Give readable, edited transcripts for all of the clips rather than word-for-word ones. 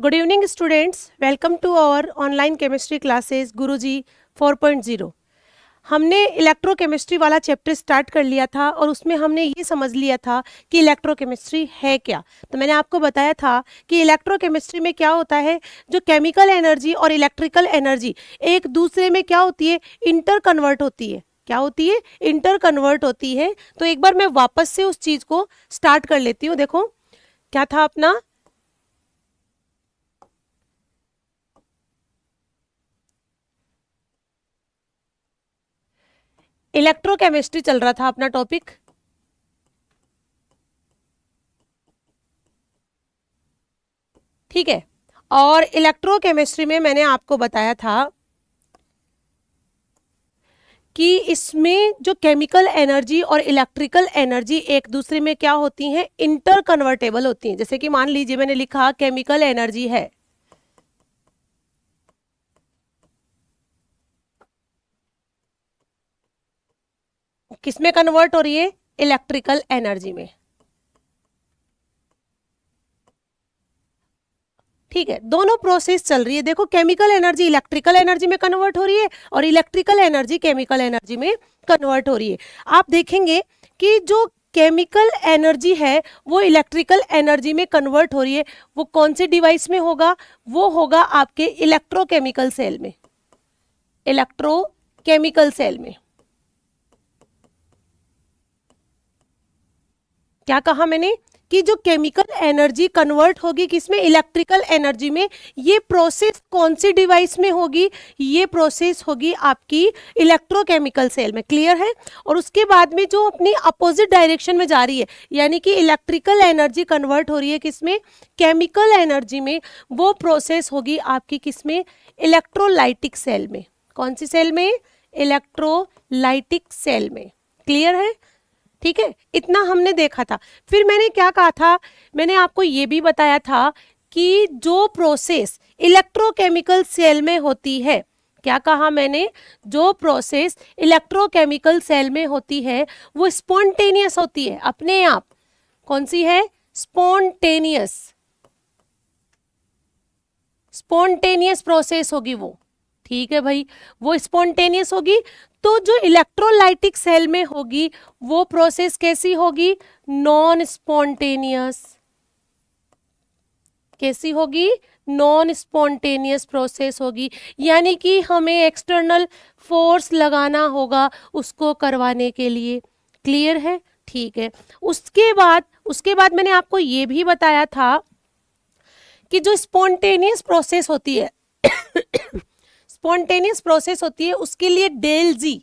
Good evening students, welcome to our online chemistry classes Guruji 4.0। हमने electrochemistry वाला chapter start कर लिया था और उसमें हमने ये समझ लिया था कि इलेक्ट्रोकेमिस्ट्री है क्या। तो मैंने आपको बताया था कि इलेक्ट्रोकेमिस्ट्री में क्या होता है, जो केमिकल एनर्जी और इलेक्ट्रिकल एनर्जी एक दूसरे में क्या होती है, इंटर कन्वर्ट होती है। क्या होती है? इंटर कन्वर्ट होती है। तो एक बार मैं वापस से उस चीज को स्टार्ट कर लेती हूँ। देखो क्या था अपना, इलेक्ट्रोकेमिस्ट्री चल रहा था अपना टॉपिक। ठीक है, और इलेक्ट्रोकेमिस्ट्री में मैंने आपको बताया था कि इसमें जो केमिकल एनर्जी और इलेक्ट्रिकल एनर्जी एक दूसरे में क्या होती हैं, इंटर कन्वर्टेबल होती हैं। जैसे कि मान लीजिए मैंने लिखा केमिकल एनर्जी है, किसमें कन्वर्ट हो रही है? इलेक्ट्रिकल एनर्जी में। ठीक है, दोनों प्रोसेस चल रही है। देखो केमिकल एनर्जी इलेक्ट्रिकल एनर्जी में कन्वर्ट हो रही है और इलेक्ट्रिकल एनर्जी केमिकल एनर्जी में कन्वर्ट हो रही है। आप देखेंगे कि जो केमिकल एनर्जी है वो इलेक्ट्रिकल एनर्जी में कन्वर्ट हो रही है, वो कौन से डिवाइस में होगा? वो होगा आपके इलेक्ट्रोकेमिकल सेल में। इलेक्ट्रोकेमिकल सेल में क्या कहा मैंने कि जो केमिकल एनर्जी कन्वर्ट होगी किसमें? इलेक्ट्रिकल एनर्जी में। ये प्रोसेस कौन सी डिवाइस में होगी? ये प्रोसेस होगी आपकी इलेक्ट्रोकेमिकल सेल में। क्लियर है? और उसके बाद में जो अपनी अपोजिट डायरेक्शन में जा रही है, यानी कि इलेक्ट्रिकल एनर्जी कन्वर्ट हो रही है किसमें? केमिकल एनर्जी में। वो प्रोसेस होगी आपकी किसमें? इलेक्ट्रोलाइटिक सेल में। कौन सी सेल में? इलेक्ट्रोलाइटिक सेल में। क्लियर है? ठीक है, इतना हमने देखा था। फिर मैंने क्या कहा था? मैंने आपको ये भी बताया था कि जो प्रोसेस इलेक्ट्रोकेमिकल सेल में होती है, क्या कहा मैंने? जो प्रोसेस इलेक्ट्रोकेमिकल सेल में होती है वो स्पॉन्टेनियस होती है, अपने आप। कौन सी है? स्पॉन्टेनियस। स्पॉन्टेनियस प्रोसेस होगी वो। ठीक है भाई, वो स्पॉन्टेनियस होगी। तो जो इलेक्ट्रोलाइटिक सेल में होगी वो प्रोसेस कैसी होगी? Non spontaneous. कैसी होगी? नॉन स्पॉन्टेनियस प्रोसेस होगी, यानी कि हमें एक्सटर्नल फोर्स लगाना होगा उसको करवाने के लिए। क्लियर है? ठीक है, उसके बाद मैंने आपको ये भी बताया था कि जो स्पॉन्टेनियस प्रोसेस होती है स्पॉन्टेनियस प्रोसेस होती है उसके लिए डेल जी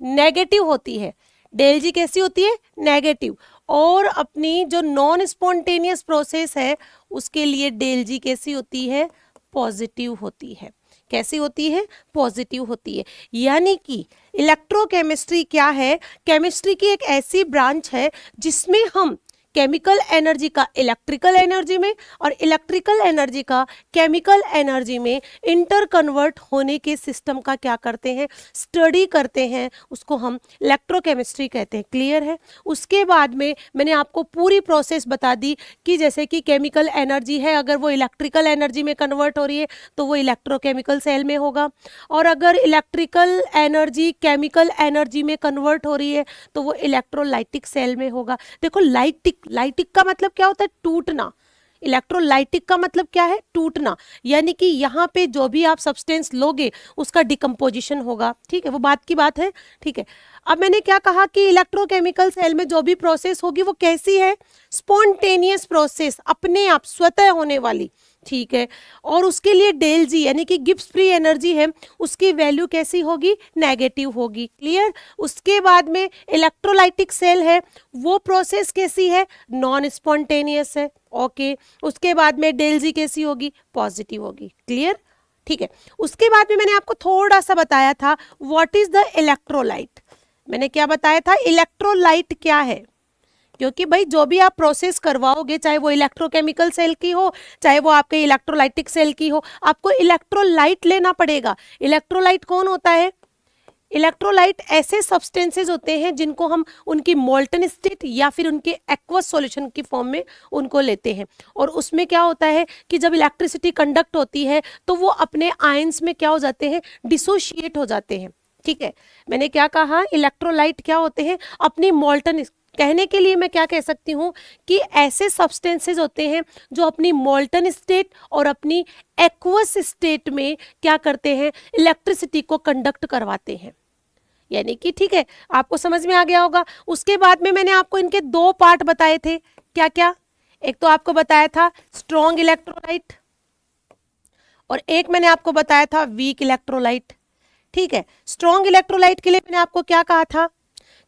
नेगेटिव होती है। डेल जी कैसी होती है? नेगेटिव। और अपनी जो नॉन स्पॉन्टेनियस प्रोसेस है उसके लिए डेल जी कैसी होती है? पॉजिटिव होती है। कैसी होती है? पॉजिटिव होती है। यानी कि इलेक्ट्रोकेमिस्ट्री क्या है? केमिस्ट्री की एक ऐसी ब्रांच है जिसमें हम केमिकल एनर्जी का इलेक्ट्रिकल एनर्जी में और इलेक्ट्रिकल एनर्जी का केमिकल एनर्जी में इंटर कन्वर्ट होने के सिस्टम का क्या करते हैं? स्टडी करते हैं। उसको हम इलेक्ट्रोकेमिस्ट्री कहते हैं। क्लियर है? उसके बाद में मैंने आपको पूरी प्रोसेस बता दी कि जैसे कि केमिकल एनर्जी है, अगर वो इलेक्ट्रिकल एनर्जी में कन्वर्ट हो रही है तो वो इलेक्ट्रोकेमिकल सेल में होगा, और अगर इलेक्ट्रिकल एनर्जी केमिकल एनर्जी में कन्वर्ट हो रही है तो वो इलेक्ट्रोलाइटिक सेल में होगा। देखो लाइटिक का मतलब क्या होता है? टूटना। इलेक्ट्रोलाइटिक का मतलब क्या है? टूटना। यानी कि यहाँ पे जो भी आप सब्सटेंस लोगे उसका डिकम्पोजिशन होगा। ठीक है, वो बात की बात है। ठीक है, अब मैंने क्या कहा कि इलेक्ट्रोकेमिकल सेल में जो भी प्रोसेस होगी वो कैसी है? स्पॉन्टेनियस प्रोसेस, अपने आप स्वतः होने वाली। ठीक है, और उसके लिए डेल जी यानी कि गिब्स फ्री एनर्जी है, उसकी वैल्यू कैसी होगी? नेगेटिव होगी। क्लियर? उसके बाद में इलेक्ट्रोलाइटिक सेल है, वो प्रोसेस कैसी है? नॉन स्पॉन्टेनियस है। ओके, उसके बाद में डेल जी कैसी होगी? पॉजिटिव होगी। क्लियर? ठीक है, उसके बाद में मैंने आपको थोड़ा सा बताया था व्हाट इज द इलेक्ट्रोलाइट। मैंने क्या बताया था? इलेक्ट्रोलाइट क्या है? क्योंकि भाई जो भी आप प्रोसेस करवाओगे, चाहे वो इलेक्ट्रोकेमिकल सेल की हो चाहे वो आपके इलेक्ट्रोलाइटिक सेल की हो, आपको इलेक्ट्रोलाइट लेना पड़ेगा। इलेक्ट्रोलाइट कौन होता है? इलेक्ट्रोलाइट ऐसे सब्सटेंसेज होते हैं जिनको हम उनकी मोल्टन स्टेट या फिर उनके एक्वस सॉल्यूशन की फॉर्म में उनको लेते हैं, और उसमें क्या होता है कि जब इलेक्ट्रिसिटी कंडक्ट होती है तो वो अपने आयंस में क्या हो जाते हैं, डिसोशिएट हो जाते हैं। ठीक है, मैंने क्या कहा, इलेक्ट्रोलाइट क्या होते हैं, अपनी मोल्टन, कहने के लिए मैं क्या कह सकती हूँ कि ऐसे सब्सटेंसेज होते हैं जो अपनी मोल्टन स्टेट और अपनी एक्वस स्टेट में क्या करते हैं, इलेक्ट्रिसिटी को कंडक्ट करवाते हैं। यानी कि ठीक है, आपको समझ में आ गया होगा। उसके बाद में मैंने आपको इनके दो पार्ट बताए थे, क्या क्या, एक तो आपको बताया था स्ट्रॉन्ग इलेक्ट्रोलाइट और एक मैंने आपको बताया था वीक इलेक्ट्रोलाइट। ठीक है, स्ट्रॉन्ग इलेक्ट्रोलाइट के लिए मैंने आपको क्या कहा था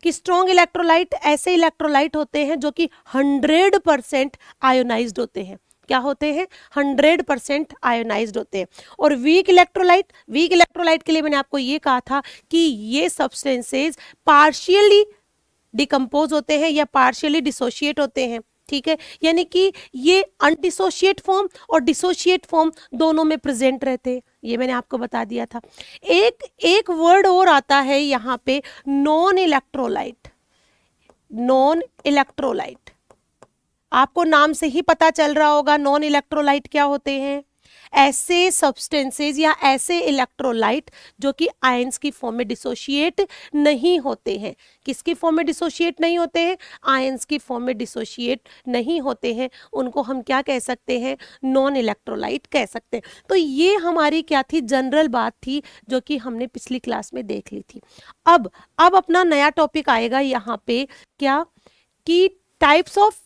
कि स्ट्रॉन्ग इलेक्ट्रोलाइट ऐसे इलेक्ट्रोलाइट होते हैं जो कि 100% आयोनाइज्ड होते हैं। क्या होते हैं, 100% आयोनाइज्ड होते हैं। और वीक इलेक्ट्रोलाइट के लिए मैंने आपको ये कहा था कि ये सब्सटेंसेस पार्शियली डिकम्पोज होते हैं या पार्शियली डिसोशिएट होते हैं। ठीक है, यानी कि ये अनडिसोशिएट फॉर्म और डिसोशिएट फॉर्म दोनों में प्रेजेंट रहते हैं, ये मैंने आपको बता दिया था। एक वर्ड और आता है यहाँ पे, नॉन इलेक्ट्रोलाइट। नॉन इलेक्ट्रोलाइट, आपको नाम से ही पता चल रहा होगा नॉन इलेक्ट्रोलाइट क्या होते हैं, ऐसे सब्सटेंसेस या ऐसे इलेक्ट्रोलाइट जो कि आयंस की फॉर्म में डिसोशिएट नहीं होते हैं। किसकी फॉर्म में डिसोशिएट नहीं होते हैं, आयंस की फॉर्म में डिसोशिएट नहीं होते हैं, उनको हम क्या कह सकते हैं, नॉन इलेक्ट्रोलाइट कह सकते हैं। तो ये हमारी क्या थी, जनरल बात थी जो कि हमने पिछली क्लास में देख ली थी। अब अपना नया टॉपिक आएगा यहाँ पे, क्या कि types of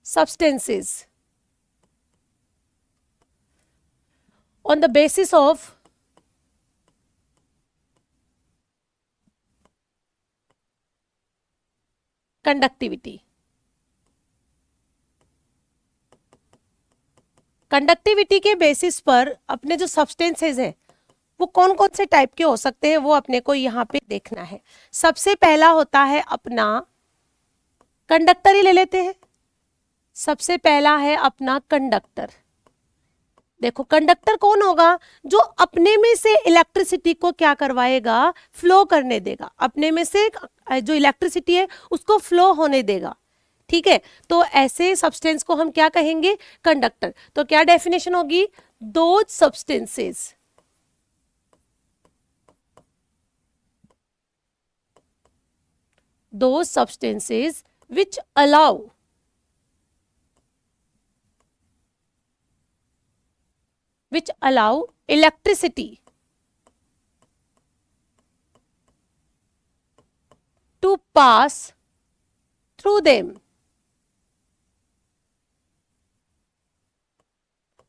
substances on the basis of conductivity। Conductivity के बेसिस पर अपने जो सब्सटेंसेज हैं वो कौन कौन से टाइप के हो सकते हैं वो अपने को यहाँ पे देखना है। सबसे पहला होता है अपना कंडक्टर, ही ले लेते हैं। सबसे पहला है अपना कंडक्टर। देखो कंडक्टर कौन होगा, जो अपने में से इलेक्ट्रिसिटी को क्या करवाएगा, फ्लो करने देगा, अपने में से जो इलेक्ट्रिसिटी है उसको फ्लो होने देगा। ठीक है, तो ऐसे सब्सटेंस को हम क्या कहेंगे, कंडक्टर। तो क्या डेफिनेशन होगी, those substances which allow electricity to pass through them।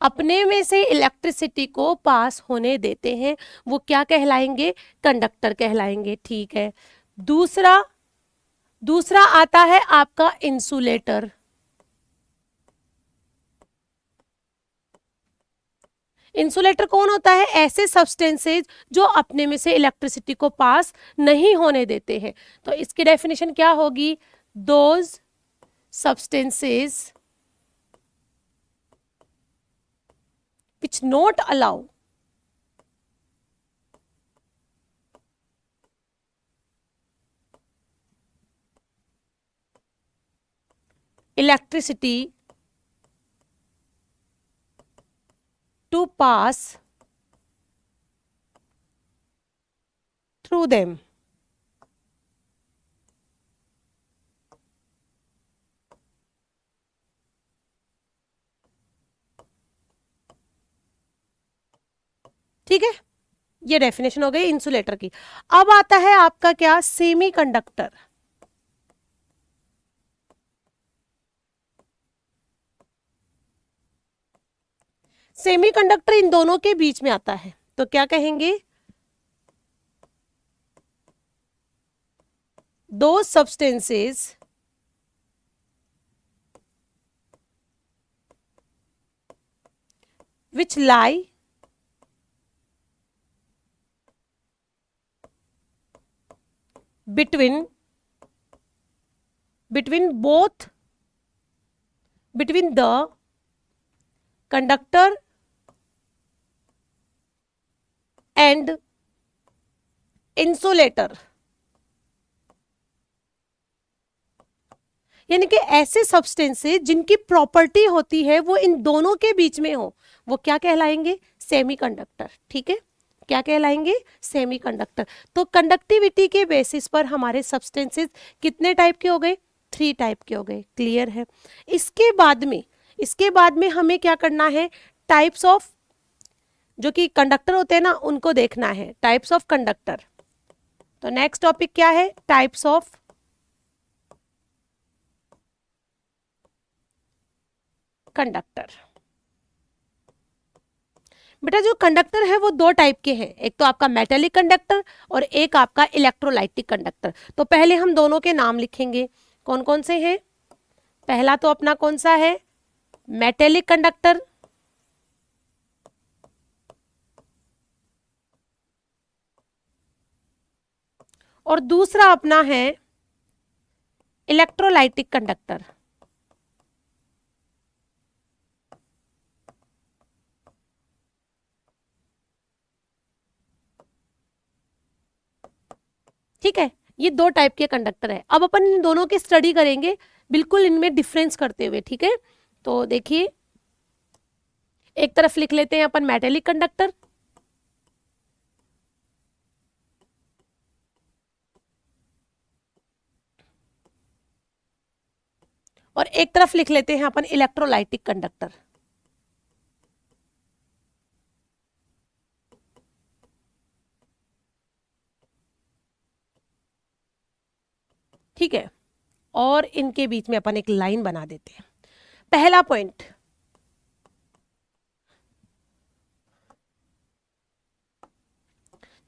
अपने में से इलेक्ट्रिसिटी को पास होने देते हैं, वो क्या कहलाएंगे, कंडक्टर कहलाएंगे। ठीक है, दूसरा आता है आपका इंसुलेटर। इंसुलेटर कौन होता है, ऐसे सब्सटेंसेज जो अपने में से इलेक्ट्रिसिटी को पास नहीं होने देते हैं। तो इसकी डेफिनेशन क्या होगी, those substances which not allow electricity to pass through them। ठीक है, ये डेफिनेशन हो गई इंसुलेटर की। अब आता है आपका क्या, सेमीकंडक्टर। सेमीकंडक्टर इन दोनों के बीच में आता है, तो क्या कहेंगे, दो substances which lie between the conductor and insulator, यानी कि ऐसे सब्सटेंसेस जिनकी प्रॉपर्टी होती है वो इन दोनों के बीच में हो, वो क्या कहलाएंगे? सेमीकंडक्टर। ठीक है, क्या कहलाएंगे? सेमीकंडक्टर। तो कंडक्टिविटी के बेसिस पर हमारे सब्सटेंसेस कितने टाइप के हो गए? 3 टाइप के हो गए। क्लियर है? इसके बाद में हमें क्या करना है? टाइप्स ऑफ जो कि कंडक्टर होते हैं ना, उनको देखना है, टाइप्स ऑफ कंडक्टर। तो नेक्स्ट टॉपिक क्या है? Types of conductor. बेटा जो कंडक्टर है वो 2 टाइप के हैं, एक तो आपका मेटेलिक कंडक्टर और एक आपका इलेक्ट्रोलाइटिक कंडक्टर। तो पहले हम दोनों के नाम लिखेंगे, कौन कौन से हैं? पहला तो अपना कौन सा है? मेटेलिक कंडक्टर, और दूसरा अपना है इलेक्ट्रोलाइटिक कंडक्टर। ठीक है, ये 2 टाइप के कंडक्टर है। अब अपन इन दोनों की स्टडी करेंगे, बिल्कुल इनमें डिफरेंस करते हुए। ठीक है, तो देखिए, एक तरफ लिख लेते हैं अपन मेटेलिक कंडक्टर, और एक तरफ लिख लेते हैं अपन इलेक्ट्रोलाइटिक कंडक्टर। ठीक है, और इनके बीच में अपन एक लाइन बना देते हैं। पहला पॉइंट,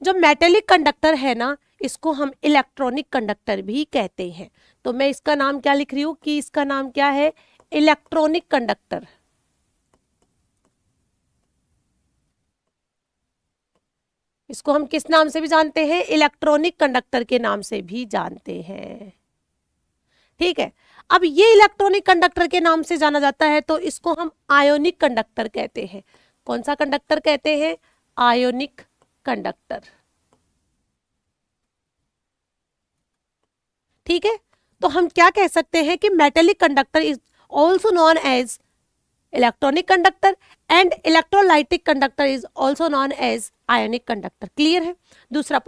जो मेटेलिक कंडक्टर है ना, इसको हम इलेक्ट्रॉनिक कंडक्टर भी कहते हैं। तो मैं इसका नाम क्या लिख रही हूं कि इसका नाम क्या है? Electronic conductor. इसको हम किस नाम से भी जानते हैं? इलेक्ट्रॉनिक कंडक्टर के नाम से भी जानते हैं। ठीक है, अब ये इलेक्ट्रॉनिक कंडक्टर के नाम से जाना जाता है, तो इसको हम आयोनिक कंडक्टर कहते हैं। कौन सा कंडक्टर कहते हैं? Ionic conductor. ठीक है, तो हम क्या कह सकते हैं कि metallic conductor is also known as electronic conductor and electrolytic conductor is also known as ionic conductor. Clear है? दूसरा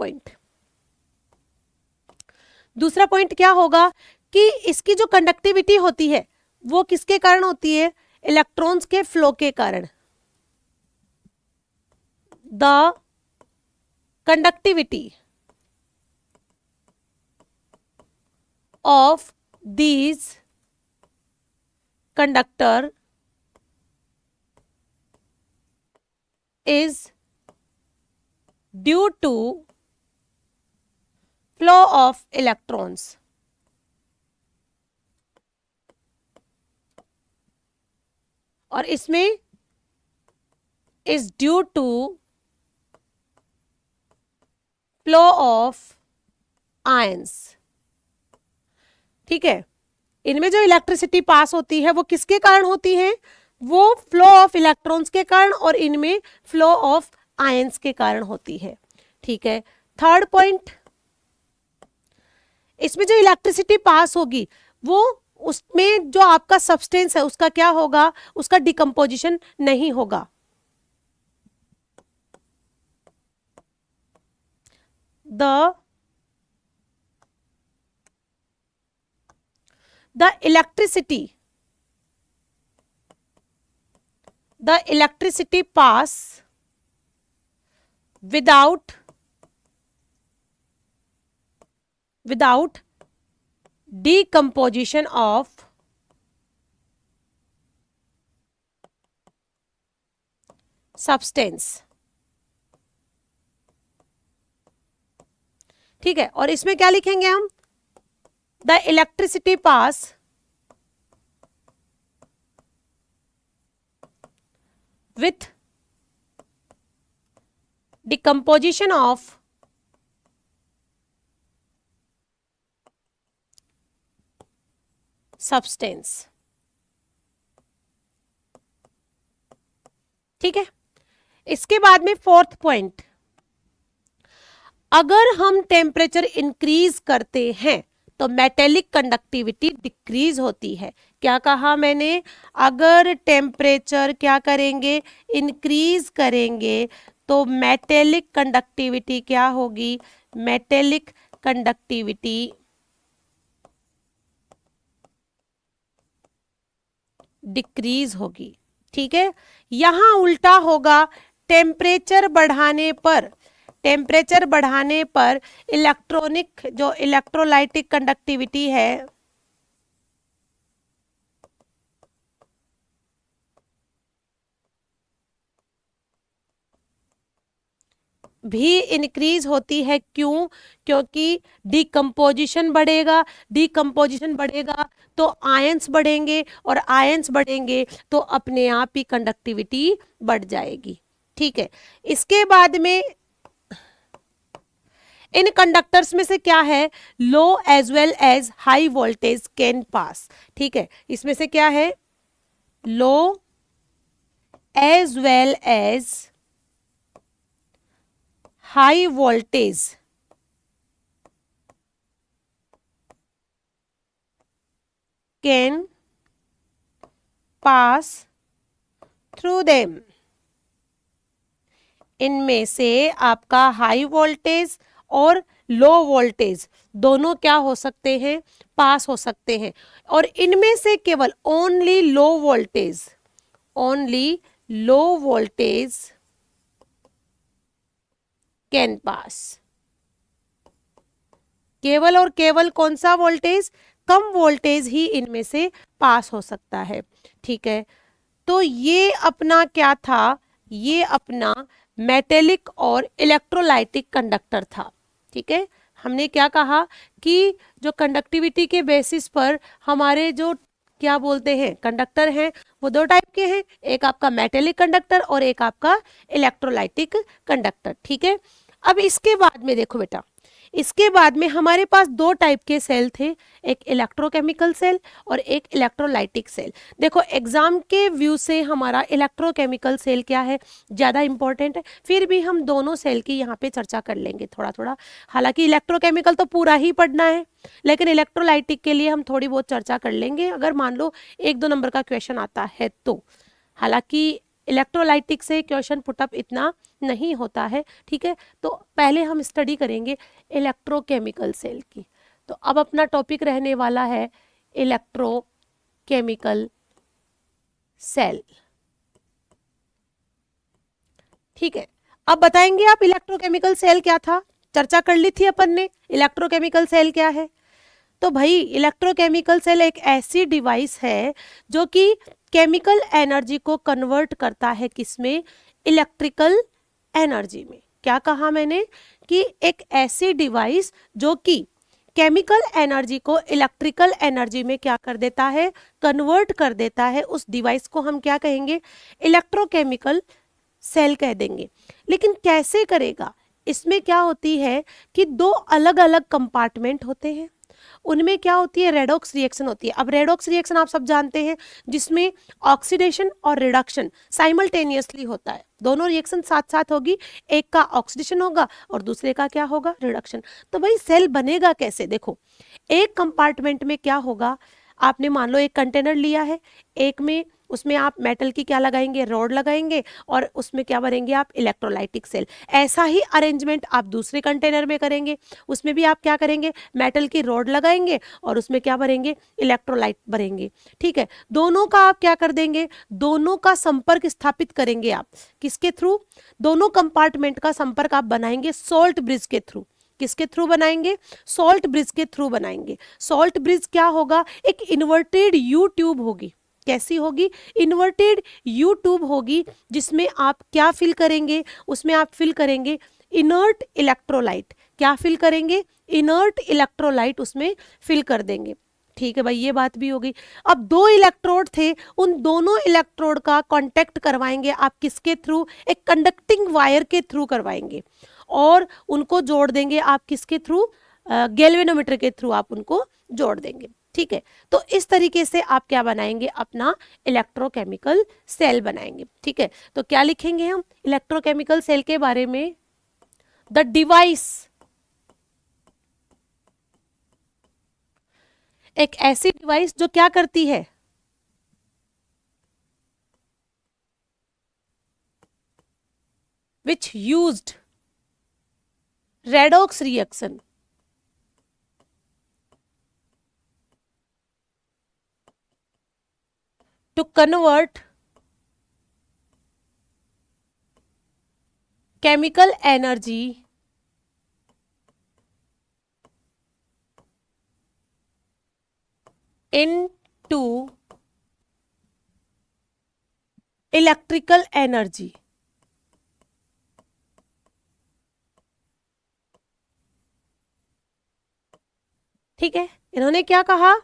पॉइंट क्या होगा कि इसकी जो कंडक्टिविटी होती है वो किसके कारण होती है? इलेक्ट्रॉन्स के फ्लो के कारण। The conductivity of these conductor is due to flow of electrons। और इसमें is due to flow of ions। ठीक है, इनमें जो इलेक्ट्रिसिटी पास होती है वो किसके कारण होती है? वो फ्लो ऑफ इलेक्ट्रॉन्स के कारण, और इनमें फ्लो ऑफ आयंस के कारण होती है। ठीक है, थर्ड पॉइंट, इसमें जो इलेक्ट्रिसिटी पास होगी वो उसमें जो आपका सब्सटेंस है उसका क्या होगा? उसका डिकम्पोजिशन नहीं होगा। The electricity pass without decomposition of substance। ठीक है, और इसमें क्या लिखेंगे हम? The electricity pass with decomposition of substance। ठीक है, इसके बाद में फोर्थ पॉइंट, अगर हम टेम्परेचर इंक्रीज करते हैं तो मेटेलिक कंडक्टिविटी डिक्रीज होती है। क्या कहा मैंने? अगर टेम्परेचर क्या करेंगे? इंक्रीज करेंगे तो मेटेलिक कंडक्टिविटी क्या होगी? मेटेलिक कंडक्टिविटी डिक्रीज होगी। ठीक है, यहां उल्टा होगा। टेम्परेचर बढ़ाने पर, टेम्परेचर बढ़ाने पर इलेक्ट्रॉनिक जो इलेक्ट्रोलाइटिक कंडक्टिविटी है भी इंक्रीज होती है। क्यों? क्योंकि डिकम्पोजिशन बढ़ेगा, डिकम्पोजिशन बढ़ेगा तो आयंस बढ़ेंगे, और आयंस बढ़ेंगे तो अपने आप ही कंडक्टिविटी बढ़ जाएगी। ठीक है, इसके बाद में इन कंडक्टर्स में से क्या है? Low as well as high voltage can pass. ठीक है, इसमें से क्या है? Low as well as high voltage can pass through them. इनमें से आपका हाई वोल्टेज और लो वोल्टेज दोनों क्या हो सकते हैं? पास हो सकते हैं। और इनमें से केवल only low voltage, only low voltage can पास। केवल और केवल कौन सा वोल्टेज? कम वोल्टेज ही इनमें से पास हो सकता है। ठीक है, तो ये अपना क्या था? ये अपना मेटेलिक और इलेक्ट्रोलाइटिक कंडक्टर था। ठीक है, हमने क्या कहा कि जो कंडक्टिविटी के बेसिस पर हमारे जो क्या बोलते हैं कंडक्टर हैं वो दो टाइप के हैं, एक आपका मेटेलिक कंडक्टर और एक आपका इलेक्ट्रोलाइटिक कंडक्टर। ठीक है, अब इसके बाद में देखो बेटा, इसके बाद में हमारे पास दो टाइप के सेल थे, एक इलेक्ट्रोकेमिकल सेल और एक इलेक्ट्रोलाइटिक सेल। देखो एग्जाम के व्यू से हमारा इलेक्ट्रोकेमिकल सेल क्या है, ज़्यादा इंपॉर्टेंट है, फिर भी हम दोनों सेल की यहाँ पे चर्चा कर लेंगे थोड़ा थोड़ा। हालांकि इलेक्ट्रोकेमिकल तो पूरा ही पढ़ना है, लेकिन इलेक्ट्रोलाइटिक के लिए हम थोड़ी बहुत चर्चा कर लेंगे अगर मान लो 1-2 नंबर का क्वेश्चन आता है तो। हालांकि इलेक्ट्रोलाइटिक से क्वेश्चन पुटअप इतना नहीं होता है। ठीक है, तो पहले हम स्टडी करेंगे इलेक्ट्रोकेमिकल सेल की। तो अब अपना टॉपिक रहने वाला है इलेक्ट्रोकेमिकल सेल। ठीक है, अब बताएंगे आप इलेक्ट्रोकेमिकल सेल क्या था? चर्चा कर ली थी अपन ने, इलेक्ट्रोकेमिकल सेल क्या है। तो भाई इलेक्ट्रोकेमिकल सेल एक ऐसी डिवाइस है जो कि केमिकल एनर्जी को कन्वर्ट करता है किसमें? इलेक्ट्रिकल एनर्जी में। क्या कहा मैंने? कि एक ऐसी डिवाइस जो कि केमिकल एनर्जी को इलेक्ट्रिकल एनर्जी में क्या कर देता है? कन्वर्ट कर देता है। उस डिवाइस को हम क्या कहेंगे? इलेक्ट्रोकेमिकल सेल कह देंगे। लेकिन कैसे करेगा? इसमें क्या होती है कि दो अलग अलग कंपार्टमेंट होते हैं, उनमें क्या होती है? रेडॉक्स रिएक्शन होती है। अब रेडॉक्स रिएक्शन आप सब जानते हैं जिसमें ऑक्सीडेशन और रिडक्शन साइमल्टेनियसली होता है, दोनों रिएक्शन साथ साथ होगी, एक का ऑक्सीडेशन होगा और दूसरे का क्या होगा? रिडक्शन। तो भाई सेल बनेगा कैसे? देखो एक कंपार्टमेंट में क्या होगा, आपने मान लो एक कंटेनर लिया है, एक में उसमें आप मेटल की क्या लगाएंगे? रॉड लगाएंगे, और उसमें क्या भरेंगे आप? Electrolytic cell. ऐसा ही अरेंजमेंट आप दूसरे कंटेनर में करेंगे, उसमें भी आप क्या करेंगे? मेटल की रॉड लगाएंगे और उसमें क्या भरेंगे? इलेक्ट्रोलाइट भरेंगे। ठीक है, दोनों का आप क्या कर देंगे? दोनों का संपर्क स्थापित करेंगे आप किसके थ्रू? दोनों कंपार्टमेंट का संपर्क आप बनाएंगे सॉल्ट ब्रिज के थ्रू। किसके थ्रू बनाएंगे? सॉल्ट ब्रिज के थ्रू बनाएंगे। सॉल्ट ब्रिज क्या होगा? एक इन्वर्टेड यू ट्यूब होगी। कैसी होगी? इन्वर्टेड यू ट्यूब होगी, जिसमें आप क्या फिल करेंगे? उसमें आप फिल करेंगे इनर्ट इलेक्ट्रोलाइट। क्या फिल करेंगे? इनर्ट इलेक्ट्रोलाइट उसमें फिल कर देंगे। ठीक है भाई, ये बात भी हो गई। अब दो इलेक्ट्रोड थे, उन दोनों इलेक्ट्रोड का कांटेक्ट करवाएंगे आप किसके थ्रू? एक कंडक्टिंग वायर के थ्रू करवाएंगे, और उनको जोड़ देंगे आप किसके थ्रू? गैल्वेनोमीटर के थ्रू आप उनको जोड़ देंगे। ठीक है, तो इस तरीके से आप क्या बनाएंगे? अपना इलेक्ट्रोकेमिकल सेल बनाएंगे। ठीक है, तो क्या लिखेंगे हम इलेक्ट्रोकेमिकल सेल के बारे में? द डिवाइस एक ऐसी डिवाइस जो क्या करती है, which used redox reaction to convert chemical energy into electrical energy. ठीक है, इन्होंने क्या कहा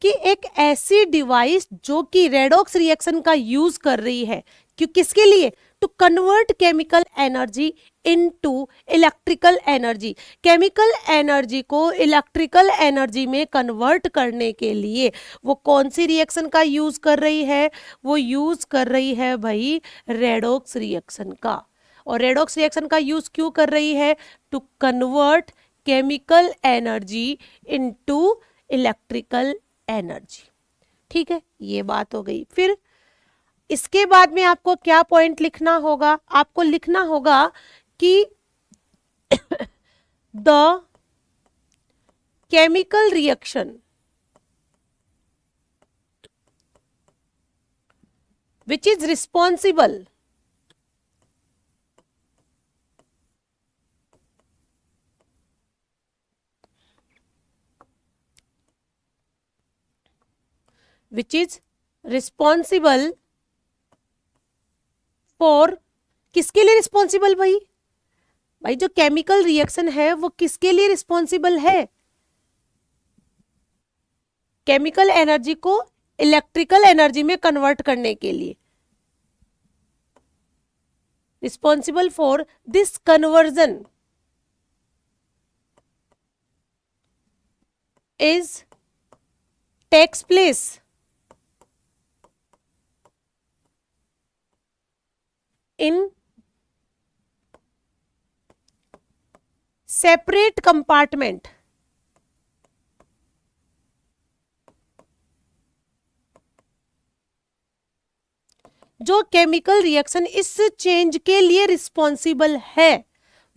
कि एक ऐसी डिवाइस जो कि रेडॉक्स रिएक्शन का यूज कर रही है, क्यों, किसके लिए, to convert chemical energy into electrical energy. Chemical energy को इलेक्ट्रिकल एनर्जी में कन्वर्ट करने के लिए वो कौन सी रिएक्शन का यूज कर रही है, वो यूज कर रही है भाई रेडॉक्स रिएक्शन का। और रेडॉक्स रिएक्शन का यूज क्यों कर रही है, to convert chemical energy into electrical energy. ठीक है, ये बात हो गई। फिर इसके बाद में आपको क्या पॉइंट लिखना होगा, आपको लिखना होगा कि the chemical reaction which is responsible for, किसके लिए रिस्पॉन्सिबल भाई, भाई जो केमिकल रिएक्शन है वो किसके लिए रिस्पॉन्सिबल है, केमिकल एनर्जी को इलेक्ट्रिकल एनर्जी में कन्वर्ट करने के लिए। Responsible for this conversion is takes place in separate compartment जो केमिकल रिएक्शन इस चेंज के लिए रिस्पॉन्सिबल है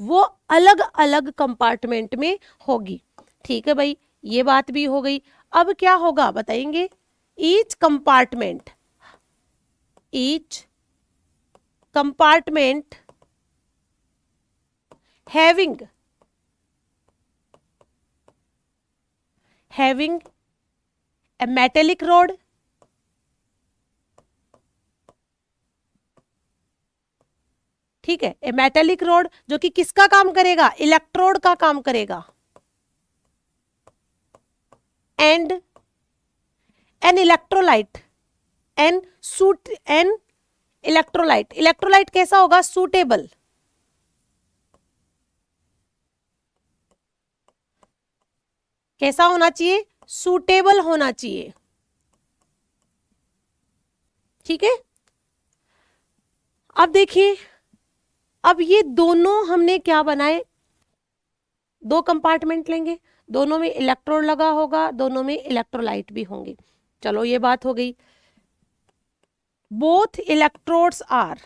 वो अलग अलग कंपार्टमेंट में होगी। ठीक है भाई, ये बात भी हो गई। अब क्या होगा बताएंगे, each compartment having a metallic rod, ठीक है, ए मेटेलिक रॉड जो कि किसका काम करेगा, इलेक्ट्रोड का काम करेगा, and an electrolyte an electrolyte कैसा होगा, सूटेबल, कैसा होना चाहिए, सूटेबल होना चाहिए। ठीक है, अब देखिए, अब ये दोनों हमने क्या बनाए, दो कंपार्टमेंट लेंगे, दोनों में इलेक्ट्रोड लगा होगा, दोनों में इलेक्ट्रोलाइट भी होंगे। चलो ये बात हो गई। Both electrodes are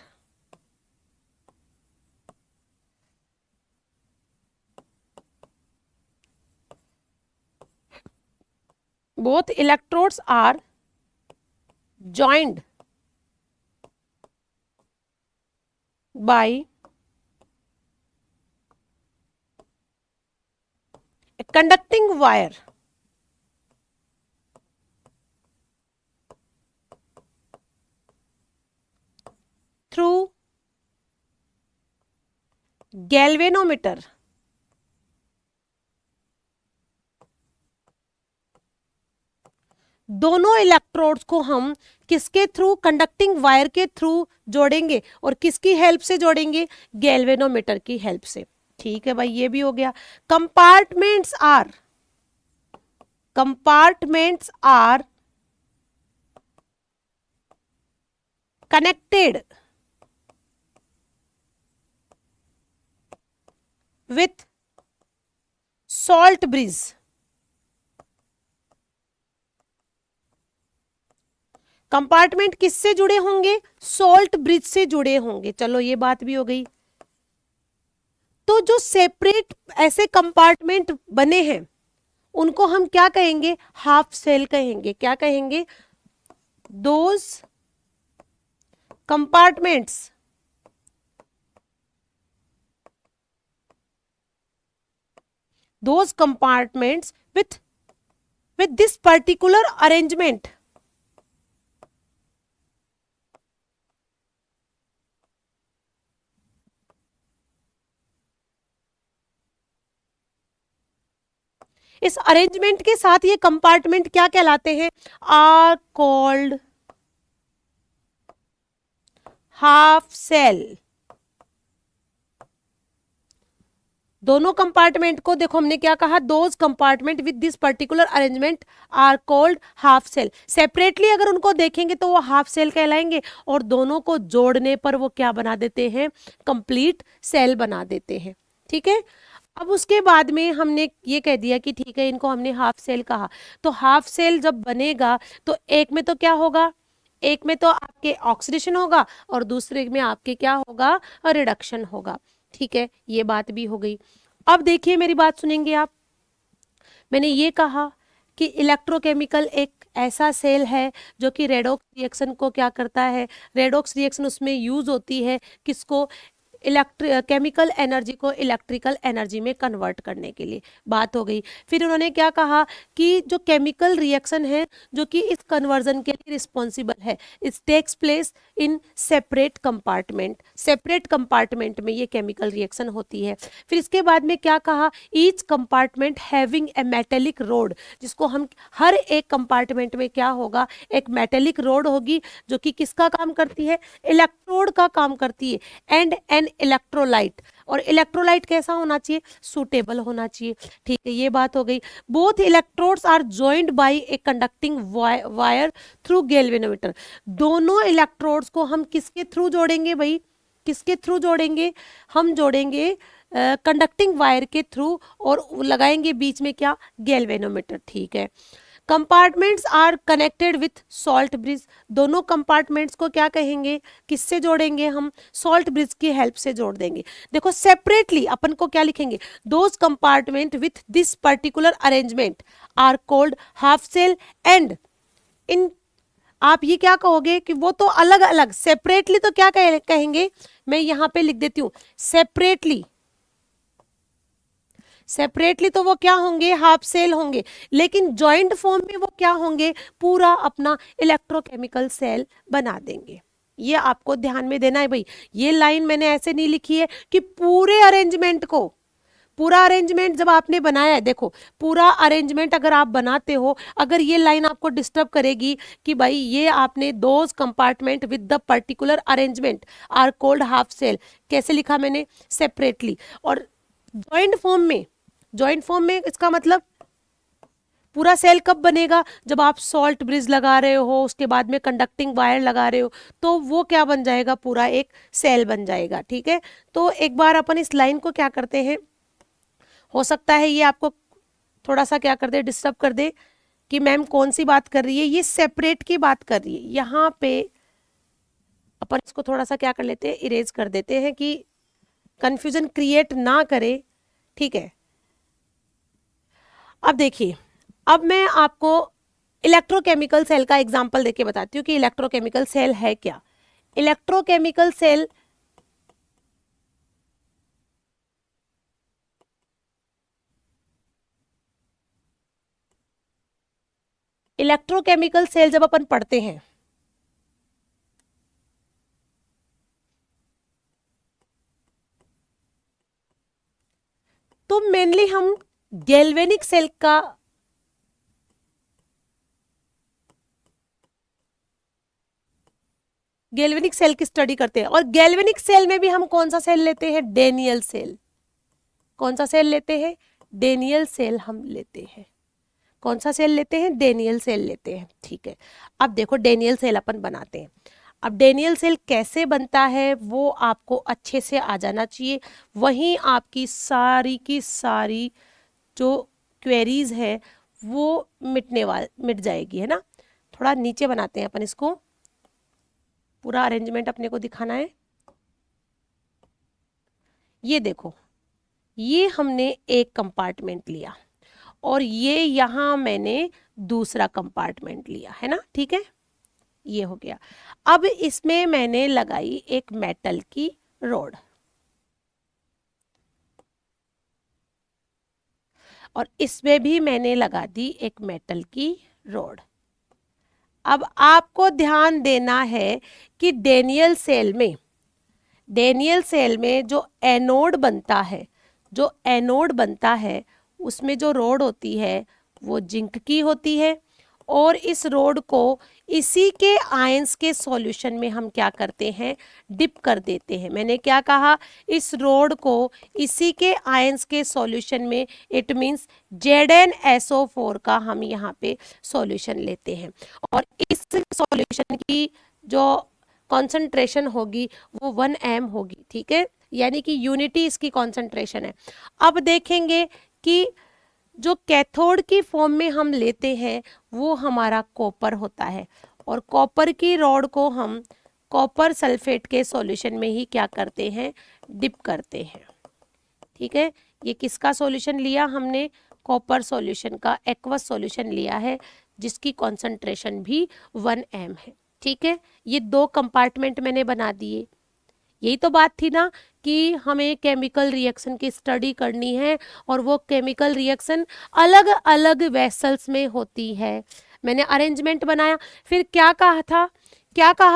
joined by a conducting wire through galvanometer दोनों इलेक्ट्रोड्स को हम किसके थ्रू, कंडक्टिंग वायर के थ्रू जोड़ेंगे, और किसकी हेल्प से जोड़ेंगे, गैल्वेनोमीटर की हेल्प से। ठीक है भाई, ये भी हो गया। Compartments are connected with salt bridge compartment किससे जुड़े होंगे? सॉल्ट ब्रिज से जुड़े होंगे। चलो ये बात भी हो गई। तो जो सेपरेट ऐसे कंपार्टमेंट बने हैं उनको हम क्या कहेंगे? हाफ सेल कहेंगे। क्या कहेंगे? Those compartments with this particular arrangement. इस अरेंजमेंट के साथ ये कंपार्टमेंट क्या कहलाते हैं? Are called half cell. दोनों कंपार्टमेंट को देखो हमने क्या कहा? Those compartment with this particular arrangement are called half cell. Separately अगर उनको देखेंगे तो वो हाफ सेल कहलाएंगे, और दोनों को जोड़ने पर वो क्या बना देते हैं? कंप्लीट सेल बना देते हैं। ठीक है। अब उसके बाद में हमने ये कह दिया कि ठीक है, इनको हमने हाफ सेल कहा। तो हाफ सेल जब बनेगा तो एक में तो क्या होगा? एक में तो आपके ऑक्सीडेशन होगा और दूसरे में आपके क्या होगा? रिडक्शन होगा। ठीक है, ये बात भी हो गई। अब देखिए मेरी बात सुनेंगे आप। मैंने ये कहा कि इलेक्ट्रोकेमिकल एक ऐसा सेल है जो कि रेडॉक्स रिएक्शन को क्या करता है? रेडॉक्स रिएक्शन उसमें यूज होती है किसको? केमिकल एनर्जी को इलेक्ट्रिकल एनर्जी में कन्वर्ट करने के लिए। बात हो गई। फिर उन्होंने क्या कहा कि जो केमिकल रिएक्शन है जो कि इस कन्वर्जन के लिए रिस्पॉन्सिबल है, it takes place in separate compartment. Separate compartment में ये केमिकल रिएक्शन होती है। फिर इसके बाद में क्या कहा? Each compartment having a metallic road, जिसको हम हर एक कंपार्टमेंट में क्या होगा? एक मेटेलिक रोड होगी जो कि किसका काम करती है? इलेक्ट्रोड का काम करती है। एंड एन इलेक्ट्रोलाइट, और इलेक्ट्रोलाइट कैसा होना चाहिए? सूटेबल होना चाहिए। ठीक है, ये बात हो गई। Both electrodes are joined by a conducting wire through galvanometer. दोनों इलेक्ट्रोड्स को हम किसके थ्रू जोड़ेंगे भाई? किसके थ्रू जोड़ेंगे? हम जोड़ेंगे कंडक्टिंग वायर के थ्रू, और लगाएंगे बीच में क्या? गैल्वेनोमीटर। ठीक है। Compartments are connected with salt bridge. दोनों कंपार्टमेंट्स को क्या कहेंगे? किससे जोड़ेंगे हम? सॉल्ट ब्रिज की हेल्प से जोड़ देंगे। देखो सेपरेटली अपन को क्या लिखेंगे? Those compartment with this particular arrangement are called half cell. And in आप ये क्या कहोगे कि वो तो अलग अलग, सेपरेटली तो क्या कहेंगे? मैं यहां पे लिख देती हूं सेपरेटली। सेपरेटली तो वो क्या होंगे? हाफ सेल होंगे। लेकिन जॉइंट फॉर्म में वो क्या होंगे? पूरा अपना इलेक्ट्रोकेमिकल सेल बना देंगे। ये आपको ध्यान में देना है भाई। ये लाइन मैंने ऐसे नहीं लिखी है कि पूरे अरेंजमेंट को, पूरा अरेंजमेंट जब आपने बनाया है, देखो पूरा अरेंजमेंट अगर आप बनाते हो, अगर ये लाइन आपको डिस्टर्ब करेगी कि भाई ये आपने those compartment with the particular arrangement are called half cell, कैसे लिखा मैंने? सेपरेटली। और जॉइंट फॉर्म में इसका मतलब पूरा सेल कब बनेगा? जब आप सॉल्ट ब्रिज लगा रहे हो, उसके बाद में कंडक्टिंग वायर लगा रहे हो, तो वो क्या बन जाएगा? पूरा एक सेल बन जाएगा। ठीक है। तो एक बार अपन इस लाइन को क्या करते हैं, हो सकता है ये आपको थोड़ा सा क्या कर दे? डिस्टर्ब कर दे कि मैम कौन सी बात कर रही है? ये सेपरेट की बात कर रही है। यहाँ पे अपन इसको थोड़ा सा क्या कर लेते हैं? इरेज कर देते हैं कि कंफ्यूजन क्रिएट ना करे। ठीक है। अब देखिए, अब मैं आपको इलेक्ट्रोकेमिकल सेल का एग्जांपल देके बताती हूँ कि इलेक्ट्रोकेमिकल सेल है क्या। इलेक्ट्रोकेमिकल सेल जब अपन पढ़ते हैं तो मेनली हम गैल्वेनिक सेल का गैल्वेनिक सेल की स्टडी करते हैं। और गैल्वेनिक सेल में भी हम कौन सा सेल लेते हैं? Daniell cell. कौन सा सेल लेते हैं? डेनियल सेल हम लेते हैं। कौन सा सेल लेते हैं? डेनियल सेल लेते हैं। ठीक है। अब देखो डेनियल सेल अपन बनाते हैं। अब डेनियल सेल कैसे बनता है वो आपको अच्छे से आ जाना चाहिए, वहीं आपकी सारी की सारी जो क्वेरीज है वो मिट जाएगी, है ना। थोड़ा नीचे बनाते हैं अपन इसको, पूरा अरेंजमेंट अपने को दिखाना है। ये देखो, ये हमने एक कंपार्टमेंट लिया और ये यहाँ मैंने दूसरा कंपार्टमेंट लिया है ना, ठीक है, ये हो गया। अब इसमें मैंने लगाई एक मेटल की रॉड और इसमें भी मैंने लगा दी एक मेटल की रॉड। अब आपको ध्यान देना है कि डेनियल सेल में जो एनोड बनता है, उसमें जो रॉड होती है वो जिंक की होती है और इस रॉड को इसी के आयंस के सॉल्यूशन में हम क्या करते हैं, डिप कर देते हैं। मैंने क्या कहा, इस रॉड को इसी के आयंस के सॉल्यूशन में, इट मींस ZnSO4 का हम यहाँ पे सॉल्यूशन लेते हैं और इस सॉल्यूशन की जो कॉन्सेंट्रेशन होगी वो 1 m होगी, ठीक है, यानी कि यूनिटी इसकी कॉन्सेंट्रेशन है। अब देखेंगे कि जो कैथोड की फॉर्म में हम लेते हैं वो हमारा कॉपर होता है और कॉपर की रॉड को हम कॉपर सल्फेट के सॉल्यूशन में ही क्या करते हैं, डिप करते हैं, ठीक है। ये किसका सॉल्यूशन लिया हमने, कॉपर सॉल्यूशन का एक्वस सॉल्यूशन लिया है जिसकी कॉन्सेंट्रेशन भी 1 m है, ठीक है। ये 2 कंपार्टमेंट मैंने बना दिए। यही तो बात थी ना कि हमें केमिकल रिएक्शन की स्टडी करनी है और वो केमिकल रिएक्शन अलग अलग वेसल्स में होती है। मैंने अरेंजमेंट बनाया, फिर क्या कहा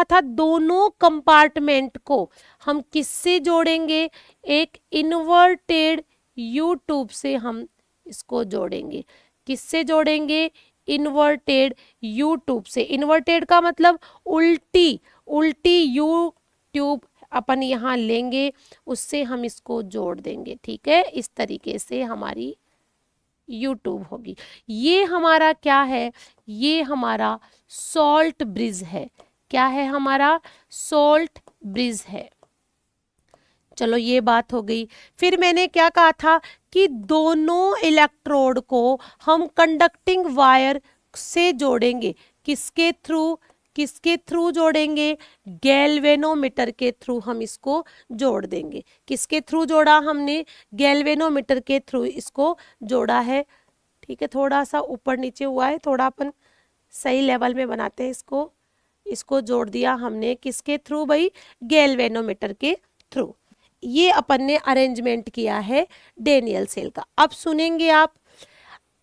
था, दोनों कंपार्टमेंट को हम किससे जोड़ेंगे, एक इन्वर्टेड यू ट्यूब से हम इसको जोड़ेंगे। किससे जोड़ेंगे, इन्वर्टेड यू ट्यूब से। इन्वर्टेड का मतलब उल्टी यू ट्यूब अपन यहाँ लेंगे, उससे हम इसको जोड़ देंगे, ठीक है। इस तरीके से हमारी यूट्यूब होगी। ये हमारा क्या है, ये हमारा सॉल्ट ब्रिज है। क्या है, हमारा सॉल्ट ब्रिज है। चलो ये बात हो गई। फिर मैंने क्या कहा था कि दोनों इलेक्ट्रोड को हम कंडक्टिंग वायर से जोड़ेंगे। किसके थ्रू जोड़ेंगे, गैल्वेनोमीटर के थ्रू हम इसको जोड़ देंगे। किसके थ्रू जोड़ा हमने, गैल्वेनोमीटर के थ्रू इसको जोड़ा है, ठीक है। थोड़ा सा ऊपर नीचे हुआ है, थोड़ा अपन सही लेवल में बनाते हैं इसको जोड़ दिया हमने किसके थ्रू भाई, गैल्वेनोमीटर के थ्रू। ये अपन ने अरेंजमेंट किया है डेनियल सेल का। अब सुनेंगे आप,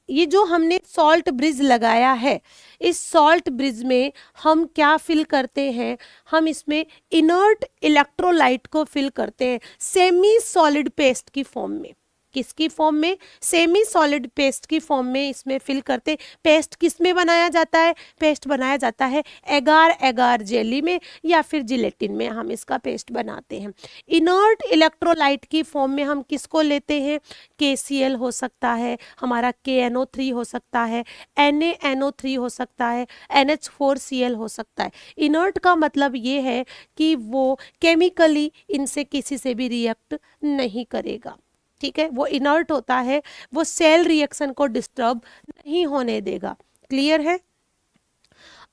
ये जो हमने सॉल्ट ब्रिज लगाया है, इस सॉल्ट ब्रिज में हम क्या फिल करते हैं, हम इसमें इनर्ट इलेक्ट्रोलाइट को फिल करते हैं सेमी सॉलिड पेस्ट की फॉर्म में। किसकी फॉर्म में, सेमी सॉलिड पेस्ट की फॉर्म में इसमें फिल करते। पेस्ट किस में बनाया जाता है, पेस्ट बनाया जाता है एगार जेली में या फिर जिलेटिन में हम इसका पेस्ट बनाते हैं। इनर्ट इलेक्ट्रोलाइट की फॉर्म में हम किसको लेते हैं, KCl हो सकता है, हमारा KNO3 हो सकता है, NaNO3 हो सकता है, NH4Cl हो सकता है। इनर्ट का मतलब ये है कि वो केमिकली इनसे किसी से भी रिएक्ट नहीं करेगा, ठीक है। वो इनर्ट होता है, वो सेल रिएक्शन को डिस्टर्ब नहीं होने देगा। क्लियर है।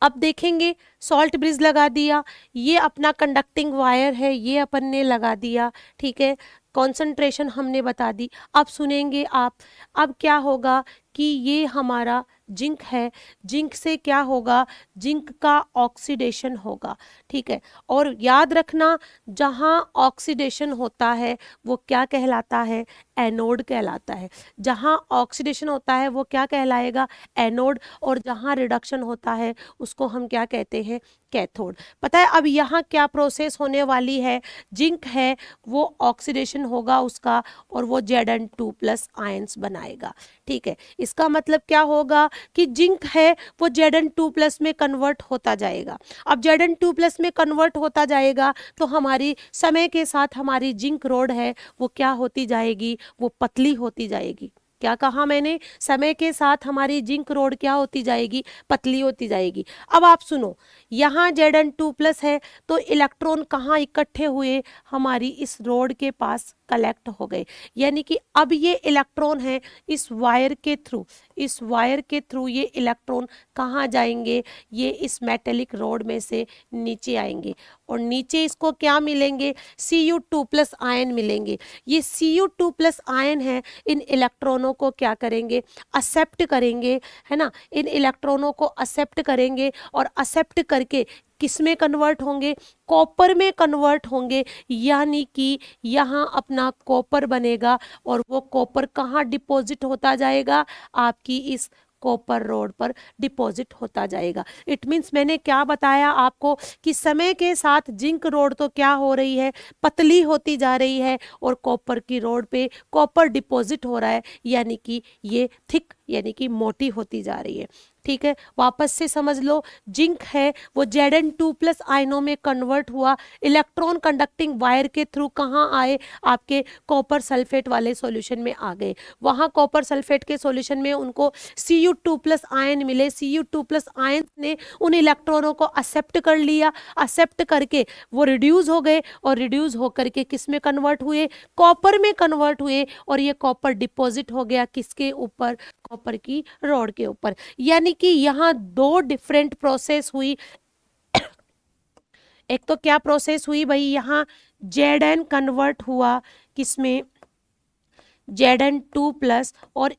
अब देखेंगे सॉल्ट ब्रिज लगा दिया, ये अपना कंडक्टिंग वायर है, ये अपन ने लगा दिया, ठीक है। कॉन्सेंट्रेशन हमने बता दी। अब सुनेंगे आप, अब क्या होगा कि ये हमारा जिंक है, जिंक से क्या होगा, जिंक का ऑक्सीडेशन होगा, ठीक है। और याद रखना, जहाँ ऑक्सीडेशन होता है वो क्या कहलाता है, एनोड कहलाता है। जहाँ ऑक्सीडेशन होता है वो क्या कहलाएगा, एनोड, और जहाँ रिडक्शन होता है उसको हम क्या कहते हैं, कैथोड। पता है अब यहाँ क्या प्रोसेस होने वाली है, जिंक है वो ऑक्सीडेशन होगा उसका और वो Zn2+ आयंस बनाएगा, ठीक है। इसका मतलब क्या होगा कि जिंक है वो Zn2+ में कन्वर्ट होता जाएगा। अब Zn2+ में कन्वर्ट होता जाएगा तो हमारी समय के साथ हमारी जिंक रोड है वो क्या होती जाएगी, वो पतली होती जाएगी, क्या कहा मैंने, समय के साथ हमारी जिंक रोड क्या होती जाएगी, पतली होती जाएगी। अब आप सुनो, यहाँ Zn2+ है तो इलेक्ट्रॉन कहाँ इकट्ठे हुए, हमारी इस रोड के पास कलेक्ट हो गए। यानी कि अब ये इलेक्ट्रॉन है इस वायर के थ्रू, इस वायर के थ्रू ये इलेक्ट्रॉन कहाँ जाएंगे, ये इस मेटेलिक रोड में से नीचे आएंगे और नीचे इसको क्या मिलेंगे, Cu2+ आयन मिलेंगे। ये Cu2+ आयन है, इन इलेक्ट्रॉनों को क्या करेंगे, एक्सेप्ट करेंगे, है ना, इन इलेक्ट्रॉनों को एक्सेप्ट करेंगे और एक्सेप्ट करके किस में कन्वर्ट होंगे, कॉपर में कन्वर्ट होंगे। यानी कि यहाँ अपना कॉपर बनेगा और वो कॉपर कहाँ डिपॉजिट होता जाएगा, आपकी इस कॉपर रोड पर डिपॉजिट होता जाएगा। इट मीन्स मैंने क्या बताया आपको कि समय के साथ जिंक रोड तो क्या हो रही है, पतली होती जा रही है और कॉपर की रोड पे कॉपर डिपॉजिट हो रहा है, यानी कि ये थिक यानी कि मोटी होती जा रही है। ठीक है, वापस से समझ लो, जिंक है वो Zn2+ आयनों में कन्वर्ट हुआ, इलेक्ट्रॉन कंडक्टिंग वायर के थ्रू कहाँ आए, आपके कॉपर सल्फेट वाले सॉल्यूशन में आ गए। वहाँ कॉपर सल्फेट के सॉल्यूशन में उनको Cu2+ आयन मिले, Cu2+ आयन ने उन इलेक्ट्रॉनों को एक्सेप्ट कर लिया, एक्सेप्ट करके वो रिड्यूस हो गए और रिड्यूस होकर के किस में कन्वर्ट हुए, कॉपर में कन्वर्ट हुए और ये कॉपर डिपॉजिट हो गया किसके ऊपर, कॉपर की रॉड के ऊपर। यानी कि यहाँ दो डिफरेंट प्रोसेस हुई। एक तो क्या प्रोसेस हुई भाई, यहाँ Zn कन्वर्ट हुआ किसमें, Zn2+ और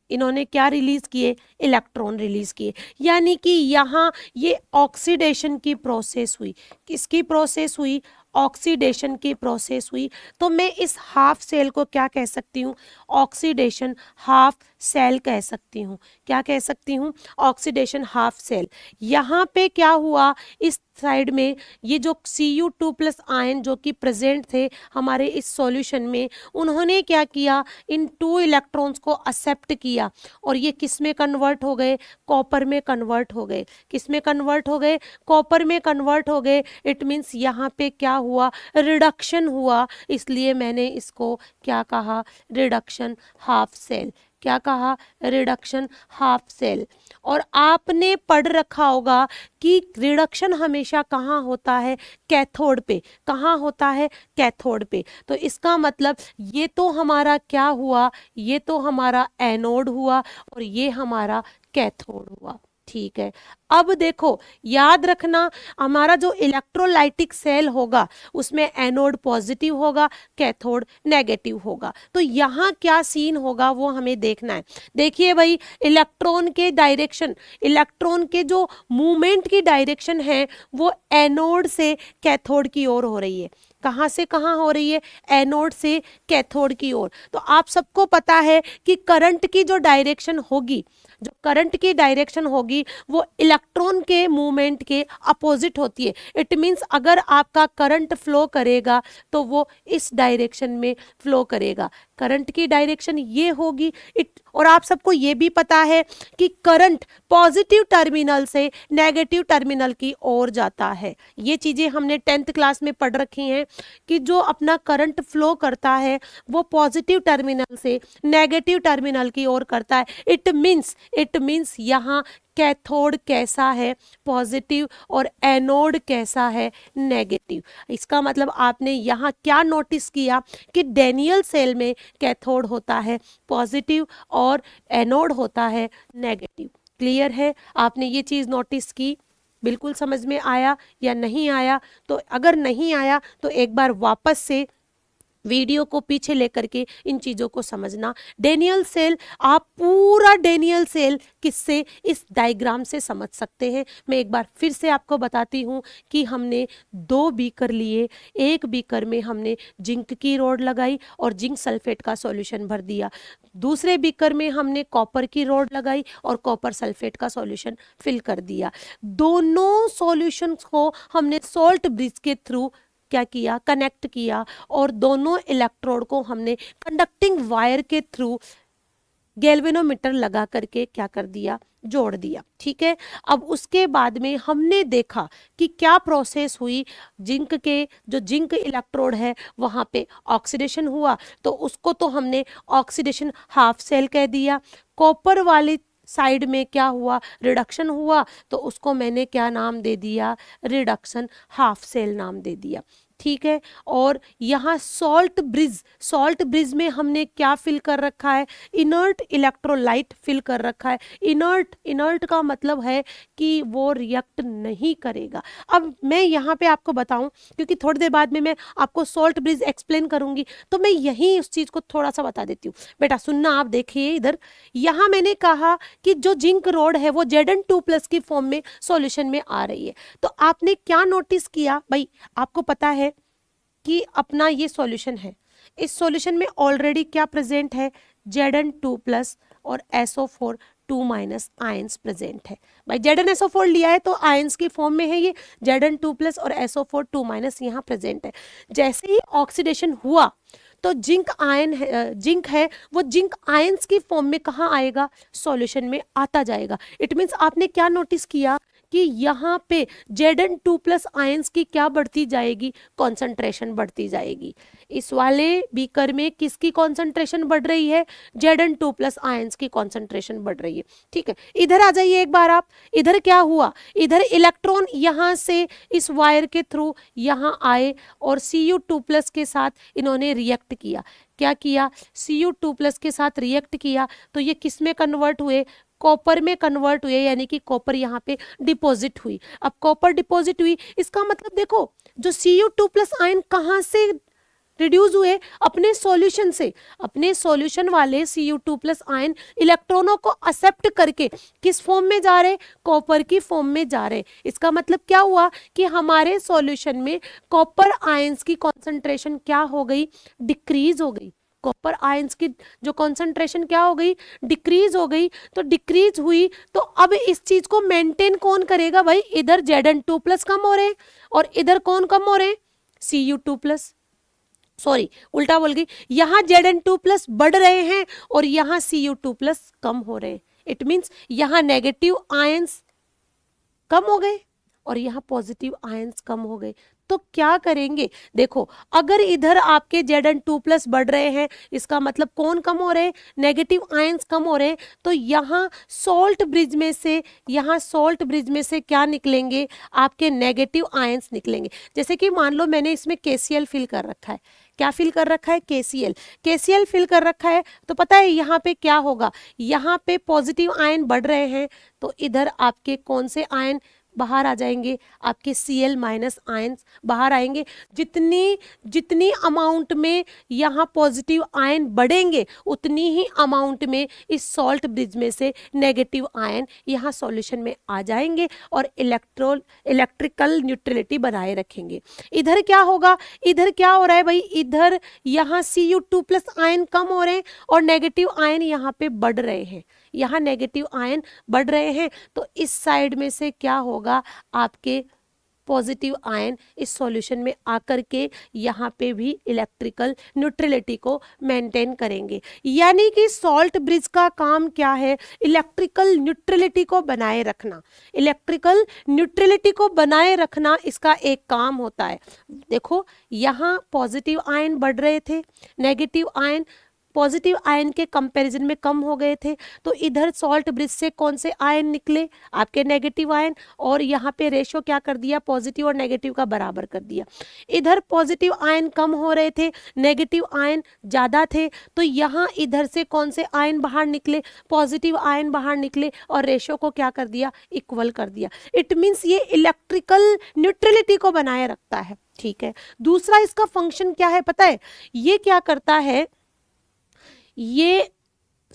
इन्होंने क्या रिलीज किए, इलेक्ट्रॉन रिलीज किए। यानी कि यहाँ ये ऑक्सीडेशन की प्रोसेस हुई, किसकी प्रोसेस हुई, ऑक्सीडेशन की प्रोसेस हुई। तो मैं इस हाफ सेल को क्या कह सकती हूँ, ऑक्सीडेशन हाफ सेल कह सकती हूँ। क्या कह सकती हूँ, ऑक्सीडेशन हाफ सेल। यहाँ पे क्या हुआ, इस साइड में ये जो Cu2+ आयन जो कि प्रेजेंट थे हमारे इस सॉल्यूशन में, उन्होंने क्या किया, इन 2 इलेक्ट्रॉन्स को एक्सेप्ट किया और ये किस में कन्वर्ट हो गए, कॉपर में कन्वर्ट हो गए। किस में कन्वर्ट हो गए, कॉपर में कन्वर्ट हो गए। इट मीन्स यहाँ पे क्या हुआ, रिडक्शन हुआ, इसलिए मैंने इसको क्या कहा, रिडक्शन हाफ सेल। क्या कहा, रिडक्शन हाफ सेल। और आपने पढ़ रखा होगा कि रिडक्शन हमेशा कहाँ होता है, कैथोड पे। कहाँ होता है, कैथोड पे। तो इसका मतलब ये तो हमारा क्या हुआ, ये तो हमारा एनोड हुआ और ये हमारा कैथोड हुआ। ठीक है, अब देखो याद रखना, हमारा जो इलेक्ट्रोलाइटिक सेल होगा उसमें एनोड पॉजिटिव होगा, कैथोड नेगेटिव होगा। तो यहाँ क्या सीन होगा वो हमें देखना है। देखिए भाई, इलेक्ट्रॉन के डायरेक्शन, इलेक्ट्रॉन के जो मूवमेंट की डायरेक्शन है वो एनोड से कैथोड की ओर हो रही है। कहाँ से कहाँ हो रही है, एनोड से कैथोड की ओर। तो आप सबको पता है कि करंट की जो डायरेक्शन होगी, जो करंट की डायरेक्शन होगी वो इलेक्ट्रॉन के मूवमेंट के अपोजिट होती है। इट मींस अगर आपका करंट फ्लो करेगा तो वो इस डायरेक्शन में फ्लो करेगा, करंट की डायरेक्शन ये होगी। और आप सबको ये भी पता है कि करंट पॉजिटिव टर्मिनल से नेगेटिव टर्मिनल की ओर जाता है। ये चीजें हमने 10th क्लास में पढ़ रखी हैं कि जो अपना करंट फ्लो करता है वो पॉजिटिव टर्मिनल से नेगेटिव टर्मिनल की ओर करता है। इट मीन्स यहाँ कैथोड कैसा है, पॉजिटिव, और एनोड कैसा है, नेगेटिव। इसका मतलब आपने यहाँ क्या नोटिस किया कि डैनियल सेल में कैथोड होता है पॉजिटिव और एनोड होता है नेगेटिव। क्लियर है, आपने ये चीज़ नोटिस की, बिल्कुल समझ में आया या नहीं आया? तो अगर नहीं आया तो एक बार वापस से वीडियो को पीछे लेकर के इन चीज़ों को समझना। डैनियल सेल, आप पूरा डैनियल सेल किससे, इस डायग्राम से समझ सकते हैं। मैं एक बार फिर से आपको बताती हूँ कि हमने 2 बीकर लिए, एक बीकर में हमने जिंक की रॉड लगाई और जिंक सल्फेट का सॉल्यूशन भर दिया, दूसरे बीकर में हमने कॉपर की रॉड लगाई और कॉपर सल्फेट का सॉल्यूशन फिल कर दिया। दोनों सॉल्यूशंस को हमने सॉल्ट ब्रिज के थ्रू क्या किया, कनेक्ट किया और दोनों इलेक्ट्रोड को हमने कंडक्टिंग वायर के थ्रू गैल्वेनोमीटर लगा करके क्या कर दिया, जोड़ दिया, ठीक है। अब उसके बाद में हमने देखा कि क्या प्रोसेस हुई, जिंक के जो जिंक इलेक्ट्रोड है वहाँ पे ऑक्सीडेशन हुआ, तो उसको तो हमने ऑक्सीडेशन हाफ सेल कह दिया। कॉपर वाली साइड में क्या हुआ, रिडक्शन हुआ, तो उसको मैंने क्या नाम दे दिया, रिडक्शन हाफ सेल नाम दे दिया, ठीक है। और यहाँ सॉल्ट ब्रिज में हमने क्या फिल कर रखा है, इनर्ट इलेक्ट्रोलाइट फिल कर रखा है। इनर्ट का मतलब है कि वो रिएक्ट नहीं करेगा। अब मैं यहाँ पे आपको बताऊं, क्योंकि थोड़ी देर बाद में मैं आपको सॉल्ट ब्रिज एक्सप्लेन करूंगी, तो मैं यही उस चीज को थोड़ा सा बता देती हूँ। बेटा सुनना, आप देखिए इधर, यहाँ मैंने कहा कि जो जिंक रोड है वो Zn2+ की फॉर्म में सॉल्यूशन में आ रही है। तो आपने क्या नोटिस किया भाई, आपको पता है कि अपना ये सॉल्यूशन है, इस सॉल्यूशन में ऑलरेडी क्या प्रेजेंट है, Zn2+ और SO4 2- आयंस प्रेजेंट है। भाई ZnSO4 लिया है तो आयंस की फॉर्म में है ये, Zn2+ और SO4 2- यहाँ प्रेजेंट है। जैसे ही ऑक्सीडेशन हुआ तो जिंक है वो जिंक आयंस की फॉर्म में कहाँ आएगा, सॉल्यूशन में आता जाएगा। इट मीन्स आपने क्या नोटिस किया कि यहाँ पे Zn2+ आयंस की क्या बढ़ती जाएगी, कॉन्सेंट्रेशन बढ़ती जाएगी। इस वाले बीकर में किसकी कॉन्सेंट्रेशन बढ़ रही है, Zn2+ आयंस की कॉन्सेंट्रेशन बढ़ रही है, ठीक है। इधर आ जाइए एक बार आप, इधर क्या हुआ, इधर इलेक्ट्रॉन यहाँ से इस वायर के थ्रू यहाँ आए और Cu2+ के साथ इन्होंने रिएक्ट किया। क्या किया, Cu2+ के साथ रिएक्ट किया, तो ये किस में कन्वर्ट हुए, कॉपर में कन्वर्ट हुए, यानी कि कॉपर यहाँ पे डिपॉजिट हुई। अब कॉपर डिपॉजिट हुई, इसका मतलब देखो जो Cu2+ आयन कहाँ से रिड्यूस हुए, अपने सॉल्यूशन से। अपने सॉल्यूशन वाले Cu2+ आयन इलेक्ट्रॉनों को एक्सेप्ट करके किस फॉर्म में जा रहे, कॉपर की फॉर्म में जा रहे। इसका मतलब क्या हुआ कि हमारे सॉल्यूशन में कॉपर आयंस की कॉन्सेंट्रेशन क्या हो गई, डिक्रीज हो गई। कॉपर आयंस की जो कॉन्सेंट्रेशन क्या हो गई, डिक्रीज हो गई। तो डिक्रीज हुई तो अब इस चीज को मेंटेन कौन करेगा भाई, इधर Zn2+ कम हो रहे हैं और इधर कौन कम हो रहे हैं, Cu2+, सॉरी उल्टा बोल गई, यहाँ Zn2+ बढ़ रहे हैं और यहाँ Cu2+ कम हो रहे हैं। इट मीन्स यहाँ नेगेटिव आयंस कम हो गए और यहाँ पॉजिटिव आयंस कम हो गए। तो क्या करेंगे, देखो अगर इधर आपके Zn2+ बढ़ रहे हैं, इसका मतलब कौन कम हो रहे हैं, नेगेटिव आयंस कम हो रहे हैं। तो यहाँ सॉल्ट ब्रिज में से क्या निकलेंगे, आपके नेगेटिव आयंस निकलेंगे। जैसे कि मान लो मैंने इसमें KCl फिल कर रखा है, क्या फिल कर रखा है, KCl फिल कर रखा है, तो पता है यहाँ पे क्या होगा, यहाँ पे पॉजिटिव आयन बढ़ रहे हैं तो इधर आपके कौन से आयन बाहर आ जाएंगे, आपके Cl- आयंस बाहर आएंगे। जितनी अमाउंट में यहाँ पॉजिटिव आयन बढ़ेंगे उतनी ही अमाउंट में इस सॉल्ट ब्रिज में से नेगेटिव आयन यहाँ सॉल्यूशन में आ जाएंगे और इलेक्ट्रिकल न्यूट्रलिटी बनाए रखेंगे। इधर क्या होगा, इधर क्या हो रहा है भाई, इधर यहाँ Cu2+ आयन कम हो रहे हैं और नेगेटिव आयन यहाँ पे बढ़ रहे हैं, यहाँ नेगेटिव आयन बढ़ रहे हैं। तो इस साइड में से क्या होगा, आपके पॉजिटिव आयन इस सॉल्यूशन में आकर के यहाँ पे भी इलेक्ट्रिकल न्यूट्रलिटी को मेंटेन करेंगे। यानी कि सॉल्ट ब्रिज का काम क्या है, इलेक्ट्रिकल न्यूट्रलिटी को बनाए रखना। इलेक्ट्रिकल न्यूट्रलिटी को बनाए रखना इसका एक काम होता है। देखो यहाँ पॉजिटिव आयन बढ़ रहे थे, नेगेटिव आयन पॉजिटिव आयन के कंपैरिजन में कम हो गए थे, तो इधर सॉल्ट ब्रिज से कौन से आयन निकले, आपके नेगेटिव आयन, और यहाँ पे रेशो क्या कर दिया, पॉजिटिव और नेगेटिव का बराबर कर दिया। इधर पॉजिटिव आयन कम हो रहे थे, नेगेटिव आयन ज़्यादा थे, तो यहाँ इधर से कौन से आयन बाहर निकले, पॉजिटिव आयन बाहर निकले और रेशो को क्या कर दिया, इक्वल कर दिया। इट मीन्स ये इलेक्ट्रिकल न्यूट्रलिटी को बनाए रखता है, ठीक है। दूसरा इसका फंक्शन क्या है पता है, ये क्या करता है, ये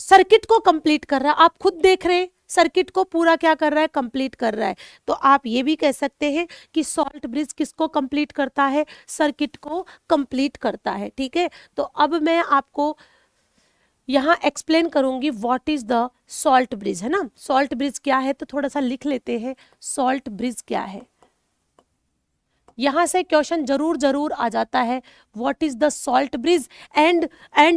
सर्किट को कंप्लीट कर रहा है। आप खुद देख रहे हैं सर्किट को पूरा क्या कर रहा है, कंप्लीट कर रहा है। तो आप ये भी कह सकते हैं कि सॉल्ट ब्रिज किसको कंप्लीट करता है, सर्किट को कंप्लीट करता है, ठीक है। तो अब मैं आपको यहाँ एक्सप्लेन करूंगी what is the salt bridge, है ना। सॉल्ट ब्रिज क्या है तो थोड़ा सा लिख लेते हैं, सॉल्ट ब्रिज क्या है। यहां से क्वेश्चन जरूर जरूर आ जाता है, what is the salt bridge and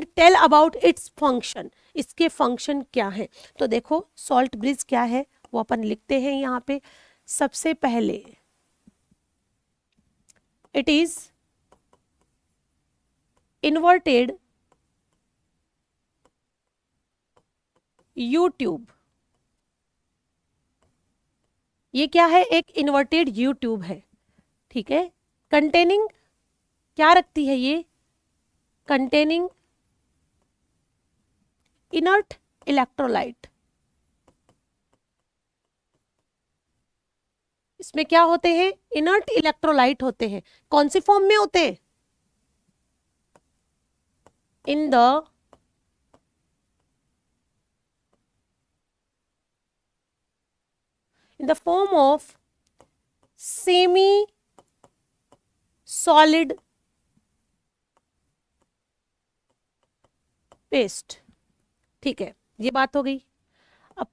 tell about its function, इसके फंक्शन क्या है। तो देखो सॉल्ट ब्रिज क्या है वो अपन लिखते हैं यहाँ पे। सबसे पहले it is inverted you tube. ये क्या है, एक इन्वर्टेड यू ट्यूब है, ठीक है। कंटेनिंग क्या रखती है ये, कंटेनिंग इनर्ट इलेक्ट्रोलाइट। इसमें क्या होते हैं, इनर्ट इलेक्ट्रोलाइट होते हैं। कौन सी फॉर्म में होते हैं, in the form of semi solid paste, ठीक है। ये बात हो गई। अब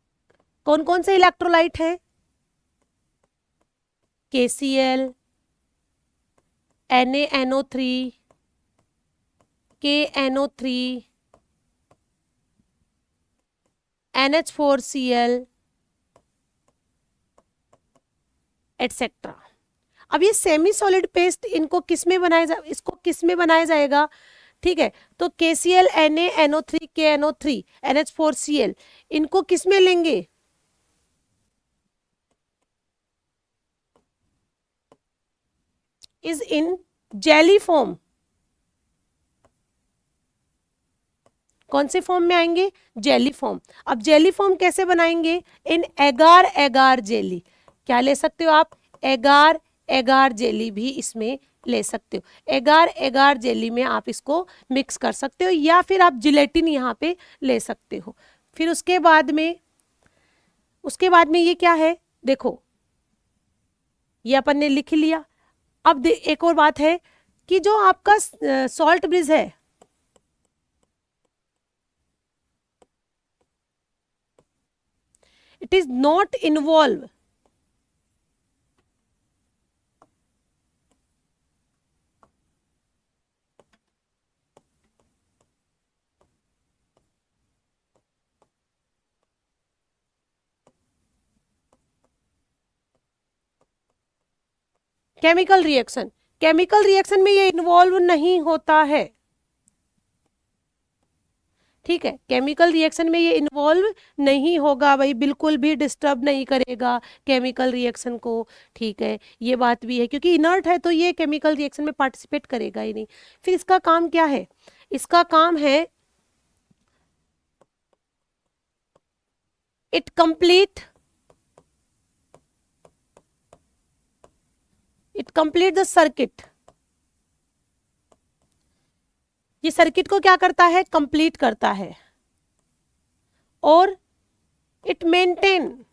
कौन कौन से इलेक्ट्रोलाइट है, KCl, NaNO3, KNO3, NH4Cl etcetera. अब ये सेमी सॉलिड पेस्ट इनको किस में इसको किस में बनाया जाएगा, ठीक है। तो KCl, NaNO3, KNO3, NH4Cl इनको किस में लेंगे, इज इन जेली फॉर्म। कौन से फॉर्म में आएंगे, जेली फॉर्म। अब जेली फॉर्म कैसे बनाएंगे, इन एगार एगार जेली। क्या ले सकते हो आप, एगार एगार जेली भी इसमें ले सकते हो। एगार एगार जेली में आप इसको मिक्स कर सकते हो, या फिर आप जिलेटिन यहाँ पे ले सकते हो। फिर उसके बाद में ये क्या है, देखो ये अपन ने लिख लिया। अब एक और बात है कि जो आपका सॉल्ट ब्रिज है, it is not involve chemical reaction. Chemical reaction में ये इन्वॉल्व नहीं होता है, ठीक है। केमिकल रिएक्शन में ये इन्वॉल्व नहीं होगा भाई, बिल्कुल भी डिस्टर्ब नहीं करेगा केमिकल रिएक्शन को, ठीक है। ये बात भी है क्योंकि इनर्ट है तो ये केमिकल रिएक्शन में पार्टिसिपेट करेगा ही नहीं। फिर इसका काम क्या है, इसका काम है इट कंप्लीट द सर्किट। ये सर्किट को क्या करता है, कंप्लीट करता है। और it maintain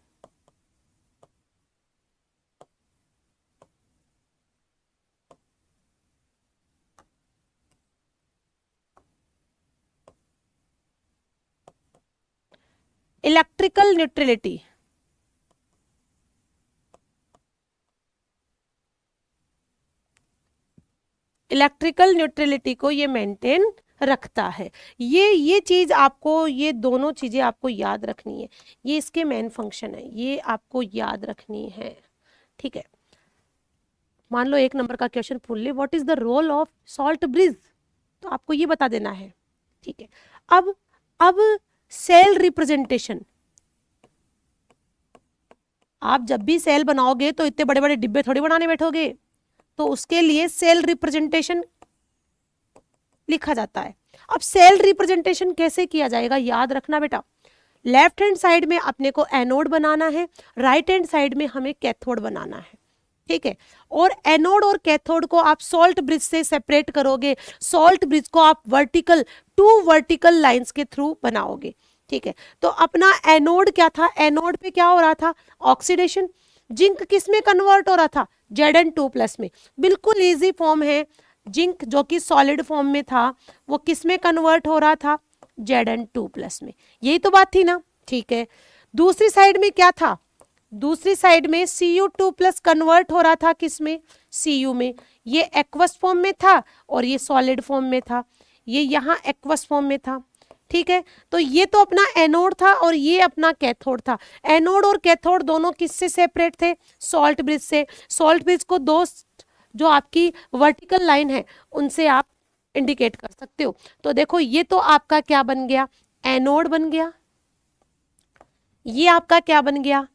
electrical neutrality. Electrical neutrality को ये मेंटेन रखता है। ये चीज आपको, ये दोनों चीजें आपको याद रखनी है, ये इसके मेन फंक्शन है, ये आपको याद रखनी है, ठीक है। मान लो 1 नंबर का क्वेश्चन पूछ ले, what is the role of salt bridge, तो आपको ये बता देना है, ठीक है। अब सेल रिप्रेजेंटेशन, आप जब भी सेल बनाओगे तो इतने बड़े बड़े डिब्बे थोड़ी बनाने बैठोगे, तो उसके लिए सेल रिप्रेजेंटेशन लिखा जाता है। अब सेल रिप्रेजेंटेशन कैसे किया जाएगा, याद रखना बेटा, लेफ्ट हैंड साइड में अपने को एनोड बनाना है, राइट हैंड साइड में हमें कैथोड बनाना है, ठीक है। और एनोड और कैथोड को आप सॉल्ट ब्रिज से सेपरेट करोगे, सॉल्ट ब्रिज को आप टू वर्टिकल लाइंस के थ्रू बनाओगे, ठीक है। तो अपना एनोड क्या था, एनोड पे क्या हो रहा था, ऑक्सीडेशन। जिंक किस में कन्वर्ट हो रहा था, Zn2+ में। बिल्कुल इजी फॉर्म है, जिंक जो कि सॉलिड फॉर्म में था वो किस में कन्वर्ट हो रहा था, Zn2+ में। यही तो बात थी ना, ठीक है। दूसरी साइड में क्या था, दूसरी साइड में Cu2+ कन्वर्ट हो रहा था किस में, Cu में। ये एक्वस फॉर्म में था और ये सॉलिड फॉर्म में था, ये यहाँ एक्वस फॉर्म में था, ठीक है। तो ये तो अपना एनोड था और ये अपना कैथोड था। एनोड और कैथोड दोनों किससे सेपरेट थे, सॉल्ट ब्रिज से। सॉल्ट ब्रिज को दो जो आपकी वर्टिकल लाइन है उनसे आप इंडिकेट कर सकते हो। तो देखो ये तो आपका क्या बन गया, एनोड बन गया, ये आपका क्या बन गया,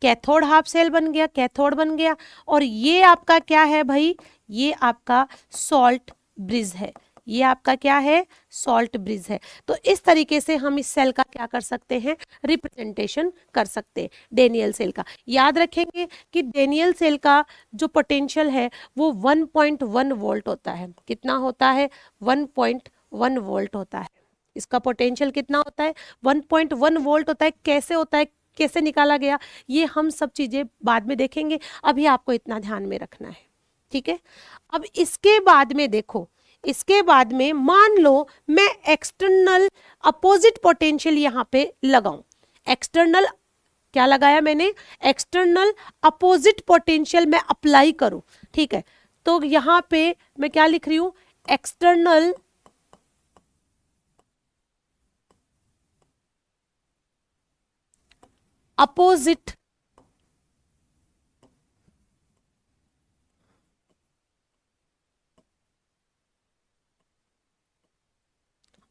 कैथोड हाफ सेल बन गया, कैथोड बन गया, और ये आपका क्या है भाई, ये आपका सॉल्ट ब्रिज है, ये आपका क्या है, सॉल्ट ब्रिज है। तो इस तरीके से हम इस सेल का क्या कर सकते हैं, रिप्रेजेंटेशन कर सकते हैं डेनियल सेल का। याद रखेंगे कि डेनियल सेल का जो पोटेंशियल है वो 1.1 वोल्ट होता है। कितना होता है, 1.1 वोल्ट होता है। इसका पोटेंशियल कितना होता है, 1.1 वोल्ट होता है। कैसे होता है, कैसे निकाला गया, ये हम सब चीजें बाद में देखेंगे, अभी आपको इतना ध्यान में रखना है, ठीक है। अब इसके बाद में देखो, इसके बाद में मान लो मैं एक्सटर्नल अपोजिट पोटेंशियल यहाँ पे लगाऊं। एक्सटर्नल क्या लगाया मैंने, एक्सटर्नल अपोजिट पोटेंशियल मैं अप्लाई करूं, ठीक है। तो यहाँ पे मैं क्या लिख रही हूं, एक्सटर्नल अपोजिट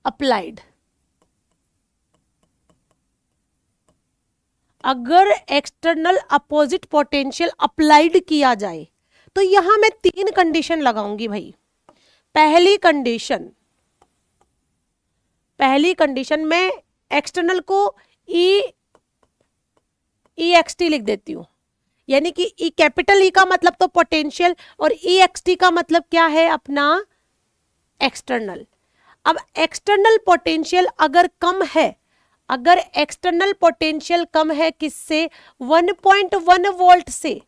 अप्लाइड। अगर एक्सटर्नल अपोजिट पोटेंशियल अप्लाइड किया जाए तो यहां मैं 3 कंडीशन लगाऊंगी भाई। पहली कंडीशन मैं एक्सटर्नल को ई एक्स टी लिख देती हूं, यानी कि ई कैपिटल ई का मतलब तो पोटेंशियल और ई एक्स टी का मतलब क्या है, अपना एक्सटर्नल। अब एक्सटर्नल पोटेंशियल अगर कम है, अगर एक्सटर्नल पोटेंशियल कम है किससे, 1.1 वोल्ट से।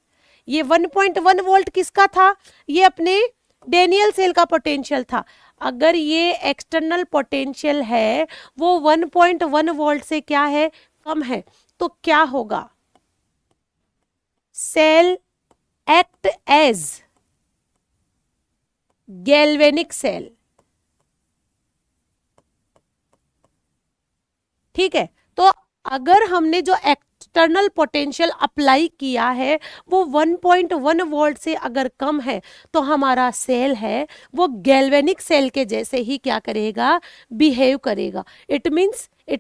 ये 1.1 वोल्ट किसका था, ये अपने डेनियल सेल का पोटेंशियल था। अगर ये एक्सटर्नल पोटेंशियल है वो 1.1 वोल्ट से क्या है, कम है, तो क्या होगा, cell act as galvanic cell, ठीक है। तो अगर हमने जो एक्सटर्नल पोटेंशियल अप्लाई किया है वो 1.1 वोल्ट से अगर कम है तो हमारा सेल है वो गैल्वेनिक सेल के जैसे ही क्या करेगा, बिहेव करेगा। इट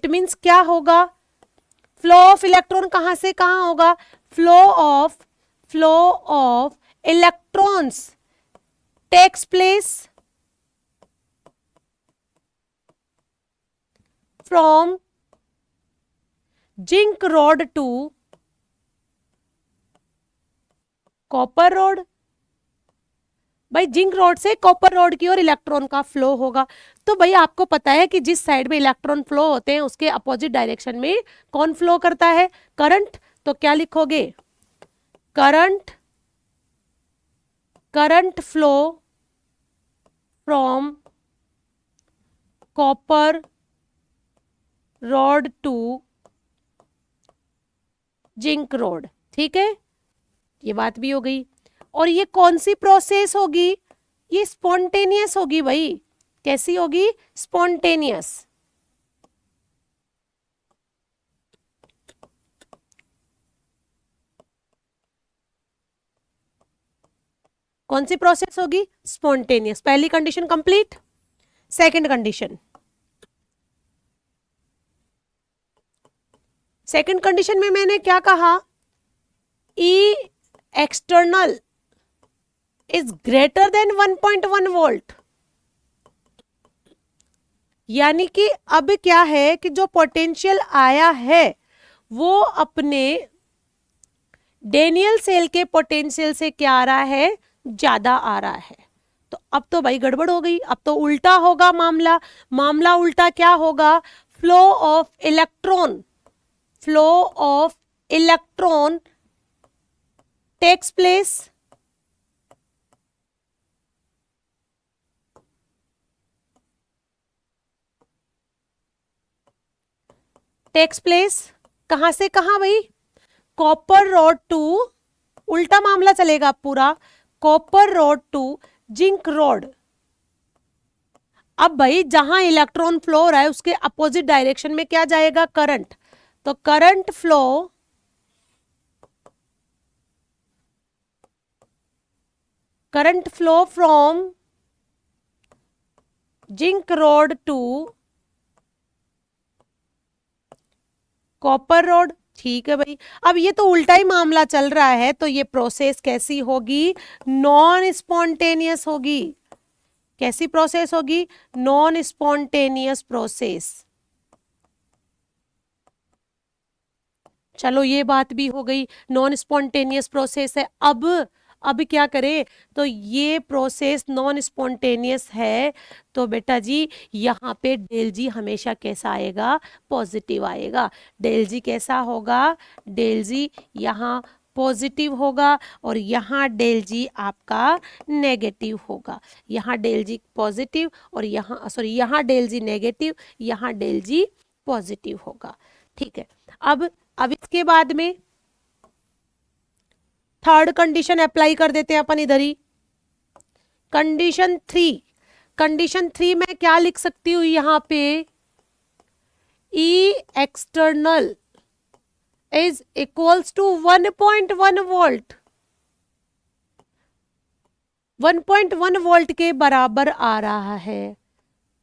मींस क्या होगा, फ्लो ऑफ इलेक्ट्रॉन कहां से कहां होगा, flow of electrons takes place from zinc rod to copper rod. भाई जिंक रॉड से कॉपर रॉड की ओर इलेक्ट्रॉन का फ्लो होगा। तो भाई आपको पता है कि जिस साइड में इलेक्ट्रॉन फ्लो होते हैं उसके अपोजिट डायरेक्शन में कौन फ्लो करता है, करंट। तो क्या लिखोगे, current flow from copper rod to zinc rod, ठीक है। ये बात भी हो गई। और ये कौन सी प्रोसेस होगी, ये स्पॉन्टेनियस होगी भाई। कैसी होगी, स्पॉन्टेनियस। कौन सी प्रोसेस होगी, स्पॉन्टेनियस। पहली कंडीशन कंप्लीट। सेकंड कंडीशन में मैंने क्या कहा, E external is greater than 1.1 volt. यानी कि अब क्या है कि जो पोटेंशियल आया है वो अपने डेनियल सेल के पोटेंशियल से क्या आ रहा है, ज्यादा आ रहा है। तो अब तो भाई गड़बड़ हो गई, अब तो उल्टा होगा मामला उल्टा क्या होगा, flow of electron takes place कहां से कहां भाई, कॉपर रोड टू, उल्टा मामला चलेगा पूरा, copper rod to zinc rod. अब भाई जहां इलेक्ट्रॉन फ्लो हो रहा है उसके अपोजिट डायरेक्शन में क्या जाएगा, करंट। तो current flow from zinc rod to copper rod. ठीक है भाई, अब ये तो उल्टा ही मामला चल रहा है, तो ये प्रोसेस कैसी होगी, नॉन स्पॉन्टेनियस होगी। कैसी प्रोसेस होगी, नॉन स्पॉन्टेनियस प्रोसेस। चलो ये बात भी हो गई, नॉन स्पॉन्टेनियस प्रोसेस है। अब क्या करें, तो ये प्रोसेस नॉन स्पॉन्टेनियस है, तो बेटा जी यहाँ पे डेल जी हमेशा कैसा आएगा, पॉजिटिव आएगा। डेल जी कैसा होगा, डेल जी यहाँ पॉजिटिव होगा, और यहाँ डेल जी आपका नेगेटिव होगा। यहाँ डेल जी पॉजिटिव और यहाँ सॉरी यहाँ डेल जी नेगेटिव, यहाँ डेल जी पॉजिटिव होगा। ठीक है, अब इसके बाद में थर्ड कंडीशन अप्लाई कर देते हैं अपन इधर ही। कंडीशन थ्री में क्या लिख सकती हूँ यहाँ पे, E external is equals to 1.1 volt, 1.1 volt के बराबर आ रहा है।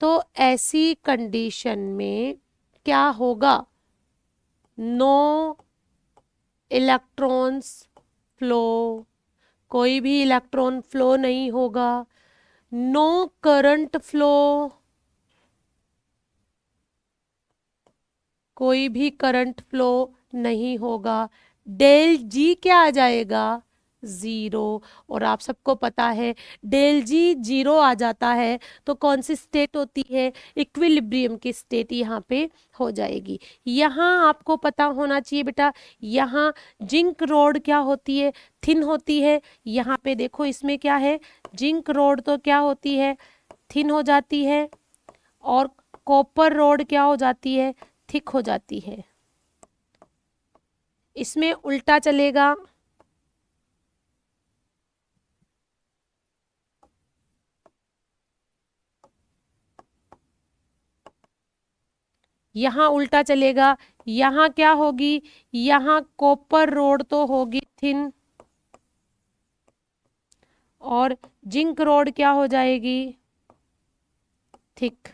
तो ऐसी कंडीशन में क्या होगा, नो इलेक्ट्रॉन्स फ्लो, कोई भी इलेक्ट्रॉन फ्लो नहीं होगा। नो करंट फ्लो, कोई भी करंट फ्लो नहीं होगा। डेल जी क्या आ जाएगा, जीरो। और आप सबको पता है डेल जी जीरो आ जाता है तो कौन सी स्टेट होती है, इक्विलिब्रियम की स्टेट यहाँ पे हो जाएगी। यहाँ आपको पता होना चाहिए बेटा, यहाँ जिंक रोड क्या होती है, थिन होती है। यहाँ पे देखो इसमें क्या है, जिंक रोड तो क्या होती है, थिन हो जाती है, और कॉपर रोड क्या हो जाती है, थिक हो जाती है। इसमें उल्टा चलेगा, यहाँ उल्टा चलेगा। यहाँ क्या होगी, यहाँ कॉपर रोड तो होगी थिन, और जिंक रोड क्या हो जाएगी, थिक।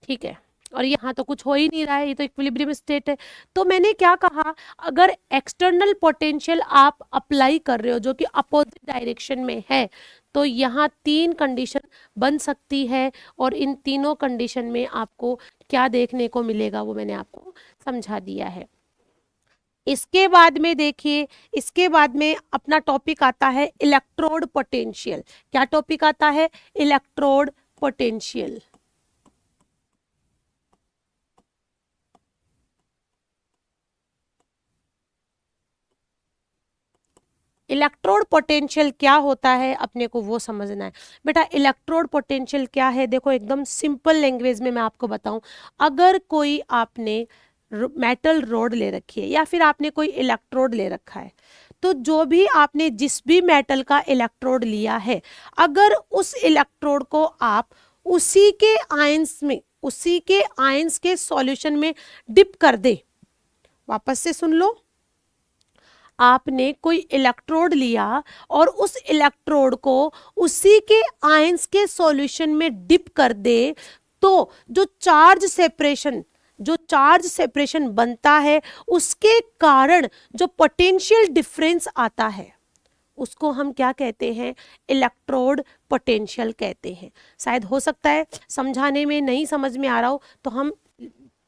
ठीक है, और यहाँ तो कुछ हो ही नहीं रहा है, ये तो इक्विलिब्रियम स्टेट है। तो मैंने क्या कहा, अगर एक्सटर्नल पोटेंशियल आप अप्लाई कर रहे हो जो कि अपोजिट डायरेक्शन में है, तो यहाँ तीन कंडीशन बन सकती है, और इन तीनों कंडीशन में आपको क्या देखने को मिलेगा वो मैंने आपको समझा दिया है। इसके बाद में देखिए, इसके बाद में अपना टॉपिक आता है इलेक्ट्रोड पोटेंशियल। क्या टॉपिक आता है, इलेक्ट्रोड पोटेंशियल। इलेक्ट्रोड पोटेंशियल क्या होता है अपने को वो समझना है बेटा। इलेक्ट्रोड पोटेंशियल क्या है, देखो एकदम सिंपल लैंग्वेज में मैं आपको बताऊं। अगर कोई आपने मेटल रोड ले रखी है या फिर आपने कोई इलेक्ट्रोड ले रखा है, तो जो भी आपने जिस भी मेटल का इलेक्ट्रोड लिया है, अगर उस इलेक्ट्रोड को आप उसी के आयंस में, उसी के आयंस के सॉल्यूशन में डिप कर दे, वापस से सुन लो, आपने कोई इलेक्ट्रोड लिया और उस इलेक्ट्रोड को उसी के आयंस के सॉल्यूशन में डिप कर दे, तो जो चार्ज सेपरेशन बनता है उसके कारण जो पोटेंशियल डिफरेंस आता है उसको हम क्या कहते हैं, इलेक्ट्रोड पोटेंशियल कहते हैं। शायद हो सकता है समझाने में नहीं समझ में आ रहा हो, तो हम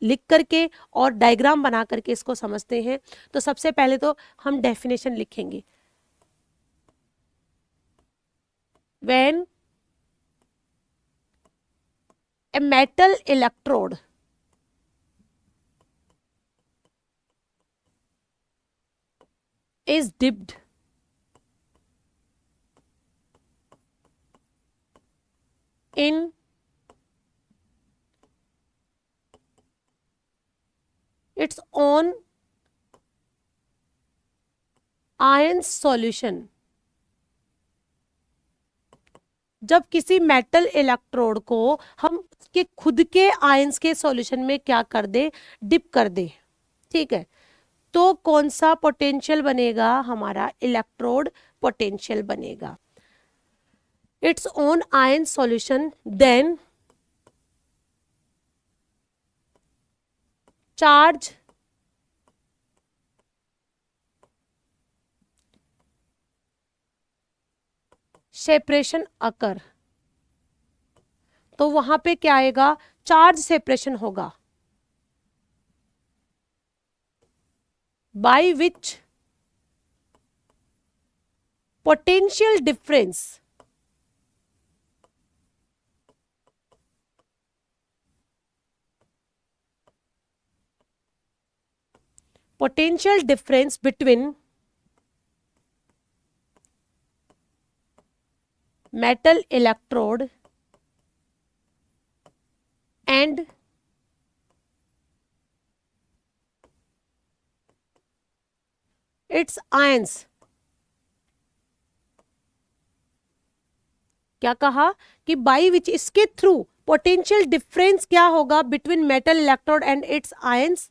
लिख करके और डायग्राम बना करके इसको समझते हैं। तो सबसे पहले तो हम डेफिनेशन लिखेंगे। When a metal electrode is dipped in its own ions solution, जब किसी मेटल इलेक्ट्रोड को हम उसके खुद के आयंस के सॉल्यूशन में क्या कर दे, डिप कर दे, ठीक है, तो कौन सा पोटेंशियल बनेगा, हमारा इलेक्ट्रोड पोटेंशियल बनेगा। Its own ion solution, then charge separation occur, तो वहां पे क्या आएगा, चार्ज सेपरेशन होगा, by which potential difference between metal electrode and its ions, क्या कहा कि बाई विच, इसके थ्रू पोटेंशियल डिफरेंस क्या होगा between metal electrode and it's ions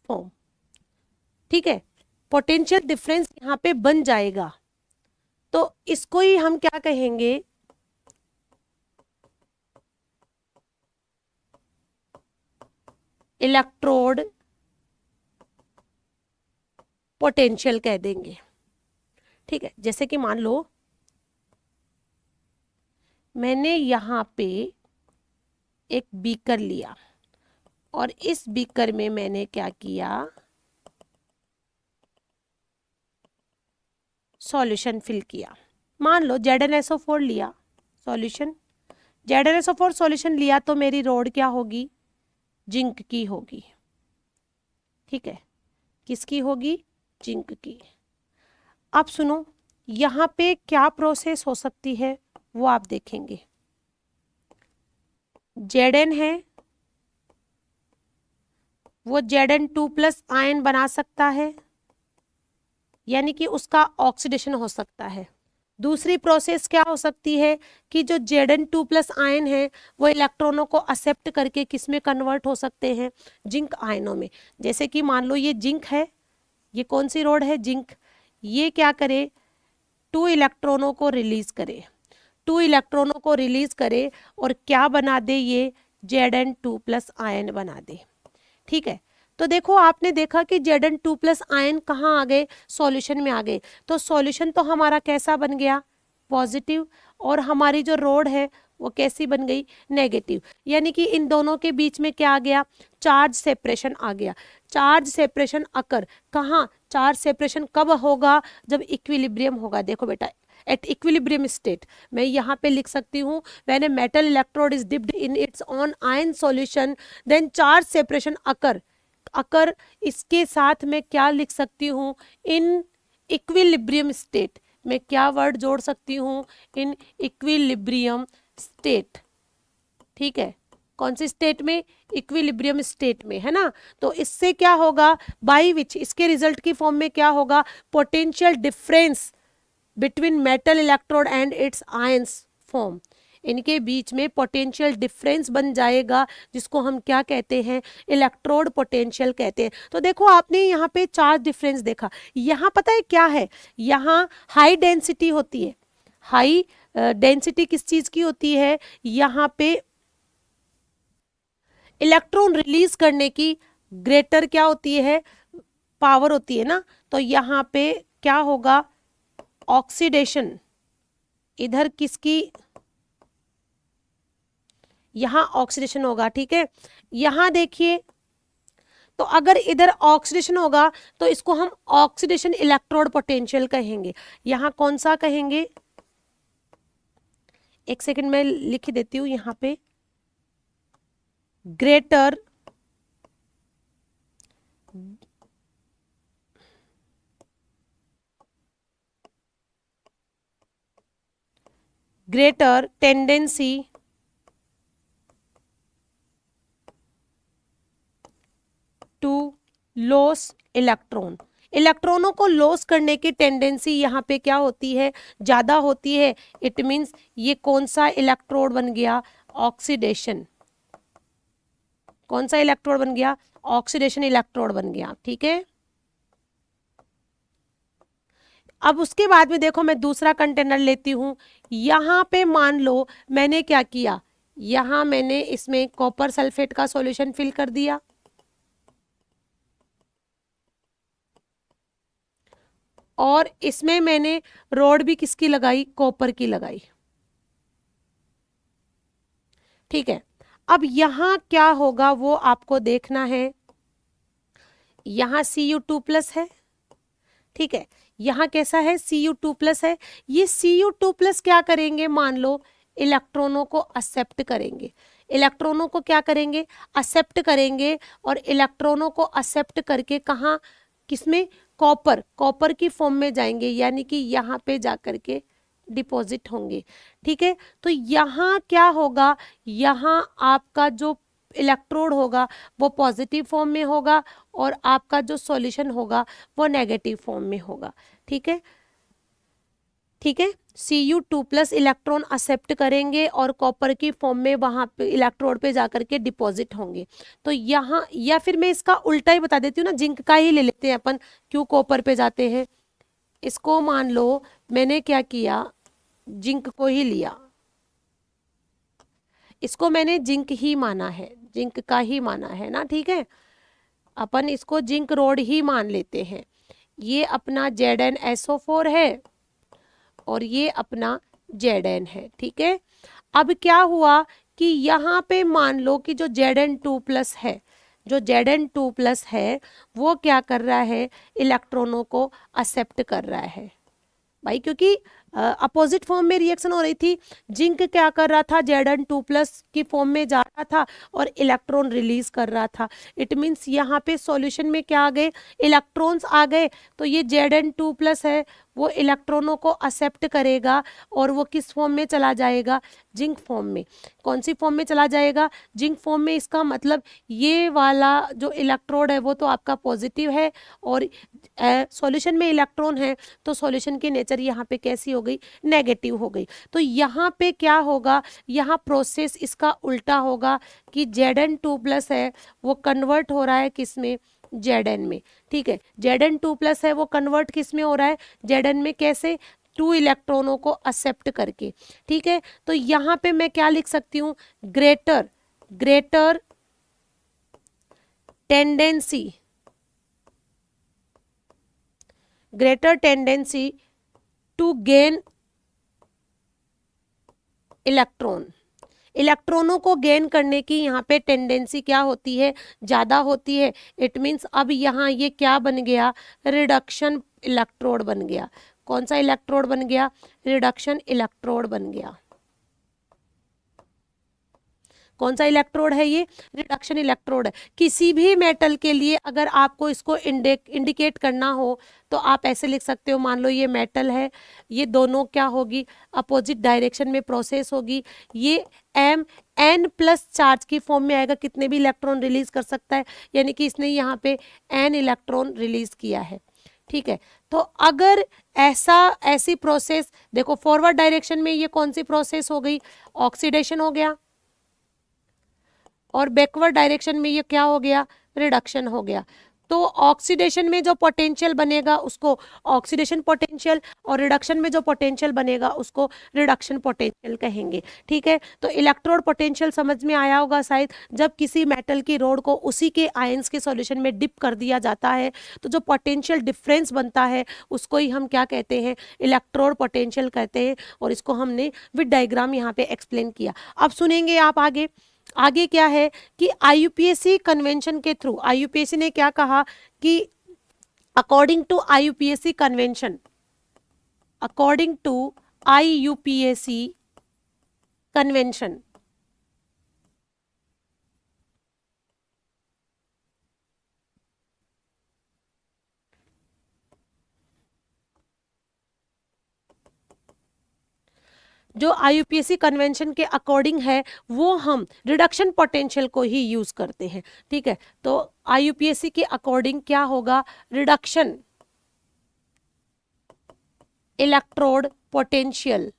form, ठीक है, पोटेंशियल डिफरेंस यहां पे बन जाएगा, तो इसको ही हम क्या कहेंगे, इलेक्ट्रोड पोटेंशियल कह देंगे, ठीक है। जैसे कि मान लो मैंने यहां पे एक बीकर लिया और इस बीकर में मैंने क्या किया, सॉल्यूशन फिल किया, मान लो ZnSO4 लिया सॉल्यूशन, ZnSO4 सॉल्यूशन लिया तो मेरी रोड क्या होगी, जिंक की होगी, ठीक है, किसकी होगी, जिंक की। अब सुनो, यहाँ पे क्या प्रोसेस हो सकती है वो आप देखेंगे, Zn है वो Zn2+ आयन बना सकता है, यानी कि उसका ऑक्सीडेशन हो सकता है। दूसरी प्रोसेस क्या हो सकती है कि जो Zn2+ आयन है वो इलेक्ट्रॉनों को एक्सेप्ट करके किस में कन्वर्ट हो सकते हैं, जिंक आयनों में। जैसे कि मान लो ये जिंक है, ये कौन सी रोड है, जिंक, ये क्या करे, 2 इलेक्ट्रॉनों को रिलीज करे, 2 इलेक्ट्रॉनों को रिलीज करे और क्या बना दे, ये Zn2+ आयन बना दे, ठीक है। तो देखो आपने देखा कि Zn2+ आयन कहाँ आ गए, सॉल्यूशन में आ गए, तो सॉल्यूशन तो हमारा कैसा बन गया, पॉजिटिव, और हमारी जो रोड है वो कैसी बन गई, नेगेटिव, यानी कि इन दोनों के बीच में क्या आ गया, चार्ज सेपरेशन आ गया। चार्ज सेपरेशन अकर कहाँ, चार्ज सेपरेशन कब होगा, जब इक्विलिब्रियम होगा। देखो बेटा, एट इक्विलिब्रियम स्टेट, मैं यहाँ पे लिख सकती हूँ, when a metal electrode is dipped in its own ion solution then charge separation occur, occur इसके साथ में क्या लिख सकती हूँ, इन इक्विलिब्रियम स्टेट, मैं क्या वर्ड जोड़ सकती हूँ, इन इक्विलिब्रियम स्टेट, ठीक है, कौन सी स्टेट में, इक्विलिब्रियम स्टेट में, है ना। तो इससे क्या होगा, बाई विच, इसके रिजल्ट की फॉर्म में क्या होगा, potential difference between metal electrode and it's ions form, इनके बीच में पोटेंशियल डिफरेंस बन जाएगा, जिसको हम क्या कहते हैं, इलेक्ट्रोड पोटेंशियल कहते हैं। तो देखो आपने यहाँ पे चार्ज डिफरेंस देखा, यहाँ पता है क्या है, यहाँ हाई डेंसिटी होती है, हाई डेंसिटी किस चीज की होती है, यहाँ पे इलेक्ट्रॉन रिलीज करने की ग्रेटर क्या होती है, पावर होती है ना। तो यहाँ पे क्या होगा, ऑक्सीडेशन, इधर किसकी, यहां ऑक्सीडेशन होगा, ठीक है। यहां देखिए, तो अगर इधर ऑक्सीडेशन होगा तो इसको हम ऑक्सीडेशन इलेक्ट्रोड पोटेंशियल कहेंगे। यहां कौन सा कहेंगे, एक सेकंड में लिख देती हूं, यहां पे greater tendency to loss electron. इलेक्ट्रॉनों को लॉस करने की टेंडेंसी यहाँ पे क्या होती है, ज़्यादा होती है। इट मीन्स ये कौन सा इलेक्ट्रोड बन गया, ऑक्सीडेशन। कौन सा इलेक्ट्रोड बन गया, ऑक्सीडेशन इलेक्ट्रोड बन गया, ठीक है। अब उसके बाद में देखो मैं दूसरा कंटेनर लेती हूँ। यहाँ पे मान लो मैंने क्या किया, यहाँ मैंने इसमें कॉपर सल्फेट का सॉल्यूशन फिल कर दिया और इसमें मैंने रॉड भी किसकी लगाई, कॉपर की लगाई, ठीक है। अब यहाँ क्या होगा वो आपको देखना है। यहाँ Cu2+ है, ठीक है। यहाँ कैसा है, Cu2+ है। ये Cu2+ क्या करेंगे, मान लो इलेक्ट्रॉनों को एक्सेप्ट करेंगे। इलेक्ट्रॉनों को क्या करेंगे, एक्सेप्ट करेंगे। और इलेक्ट्रॉनों को एक्सेप्ट करके कहाँ, किसमें, कॉपर, कॉपर की फॉर्म में जाएंगे, यानी कि यहाँ पे जाकर के डिपॉजिट होंगे, ठीक है। तो यहाँ क्या होगा, यहाँ आपका जो इलेक्ट्रोड होगा वो पॉजिटिव फॉर्म में होगा और आपका जो सॉल्यूशन होगा वो नेगेटिव फॉर्म में होगा, ठीक है। ठीक है, Cu2+ इलेक्ट्रॉन एक्सेप्ट करेंगे और कॉपर की फॉर्म में वहां पे इलेक्ट्रोड पे जाकर के डिपॉजिट होंगे। तो यहाँ, या फिर मैं इसका उल्टा ही बता देती हूँ ना, जिंक का ही ले लेते हैं अपन, क्यों कॉपर पे जाते हैं। इसको मान लो मैंने क्या किया, जिंक को ही लिया, इसको मैंने जिंक ही माना है, जिंक का ही माना है ना, ठीक है। अपन इसको जिंक रोड ही मान लेते हैं। ये अपना ZnSO4 है और ये अपना Zn है, ठीक है। अब क्या हुआ कि यहाँ पे मान लो कि जो Zn2+ है, जो Zn2+ है वो क्या कर रहा है, इलेक्ट्रॉनों को एक्सेप्ट कर रहा है भाई, क्योंकि अपोजिट फॉर्म में रिएक्शन हो रही थी। जिंक क्या कर रहा था, Zn2+ की फॉर्म में जा रहा था और इलेक्ट्रॉन रिलीज कर रहा था। इट मीन्स यहाँ पे सॉल्यूशन में क्या आ गए, इलेक्ट्रॉन्स आ गए। तो ये Zn2+ है वो इलेक्ट्रॉनों को एक्सेप्ट करेगा और वो किस फॉर्म में चला जाएगा, जिंक फॉर्म में। कौन सी फॉर्म में चला जाएगा, जिंक फॉर्म में। इसका मतलब ये वाला जो इलेक्ट्रोड है वो तो आपका पॉजिटिव है और सॉल्यूशन में इलेक्ट्रॉन है, तो सॉल्यूशन की नेचर यहाँ पे कैसी हो गई, नेगेटिव हो गई। तो यहाँ पे क्या होगा, यहाँ प्रोसेस इसका उल्टा होगा कि Zn2+ है वो कन्वर्ट हो रहा है किस में, Zn में, ठीक है। Zn2+ है वो कन्वर्ट किस में हो रहा है, Zn में। कैसे, 2 इलेक्ट्रॉनों को एक्सेप्ट करके, ठीक है। तो यहाँ पे मैं क्या लिख सकती हूँ, greater greater tendency, greater tendency to gain electron. इलेक्ट्रॉनों को गेन करने की यहाँ पे टेंडेंसी क्या होती है, ज़्यादा होती है। इट मीन्स अब यहाँ ये क्या बन गया, रिडक्शन इलेक्ट्रोड बन गया। कौन सा इलेक्ट्रोड बन गया, रिडक्शन इलेक्ट्रोड बन गया। कौन सा इलेक्ट्रोड है ये, रिडक्शन इलेक्ट्रोड है। किसी भी मेटल के लिए अगर आपको इसको इंडिकेट करना हो तो आप ऐसे लिख सकते हो, मान लो ये मेटल है, ये दोनों क्या होगी, अपोजिट डायरेक्शन में प्रोसेस होगी। ये Mn+ चार्ज की फॉर्म में आएगा, कितने भी इलेक्ट्रॉन रिलीज कर सकता है, यानी कि इसने यहाँ पे n इलेक्ट्रॉन रिलीज किया है, ठीक है। तो अगर ऐसी प्रोसेस देखो, फॉरवर्ड डायरेक्शन में ये कौन सी प्रोसेस हो गई, ऑक्सीडेशन हो गया, और बैकवर्ड डायरेक्शन में ये क्या हो गया, रिडक्शन हो गया। तो ऑक्सीडेशन में जो पोटेंशियल बनेगा उसको ऑक्सीडेशन पोटेंशियल, और रिडक्शन में जो पोटेंशियल बनेगा उसको रिडक्शन पोटेंशियल कहेंगे, ठीक है। तो इलेक्ट्रोड पोटेंशियल समझ में आया होगा शायद। जब किसी मेटल की रोड को उसी के आयंस के सॉल्यूशन में डिप कर दिया जाता है तो जो पोटेंशियल डिफरेंस बनता है उसको ही हम क्या कहते हैं, इलेक्ट्रोड पोटेंशियल कहते हैं। और इसको हमने विद डायग्राम यहाँ पे एक्सप्लेन किया। अब सुनेंगे आप आगे, आगे क्या है कि IUPAC कन्वेंशन के थ्रू, IUPAC ने क्या कहा कि according to IUPAC convention, according to IUPAC convention, जो IUPAC कन्वेंशन के अकॉर्डिंग है वो हम रिडक्शन पोटेंशियल को ही यूज करते हैं, ठीक है। तो IUPAC के अकॉर्डिंग क्या होगा, reduction electrode potential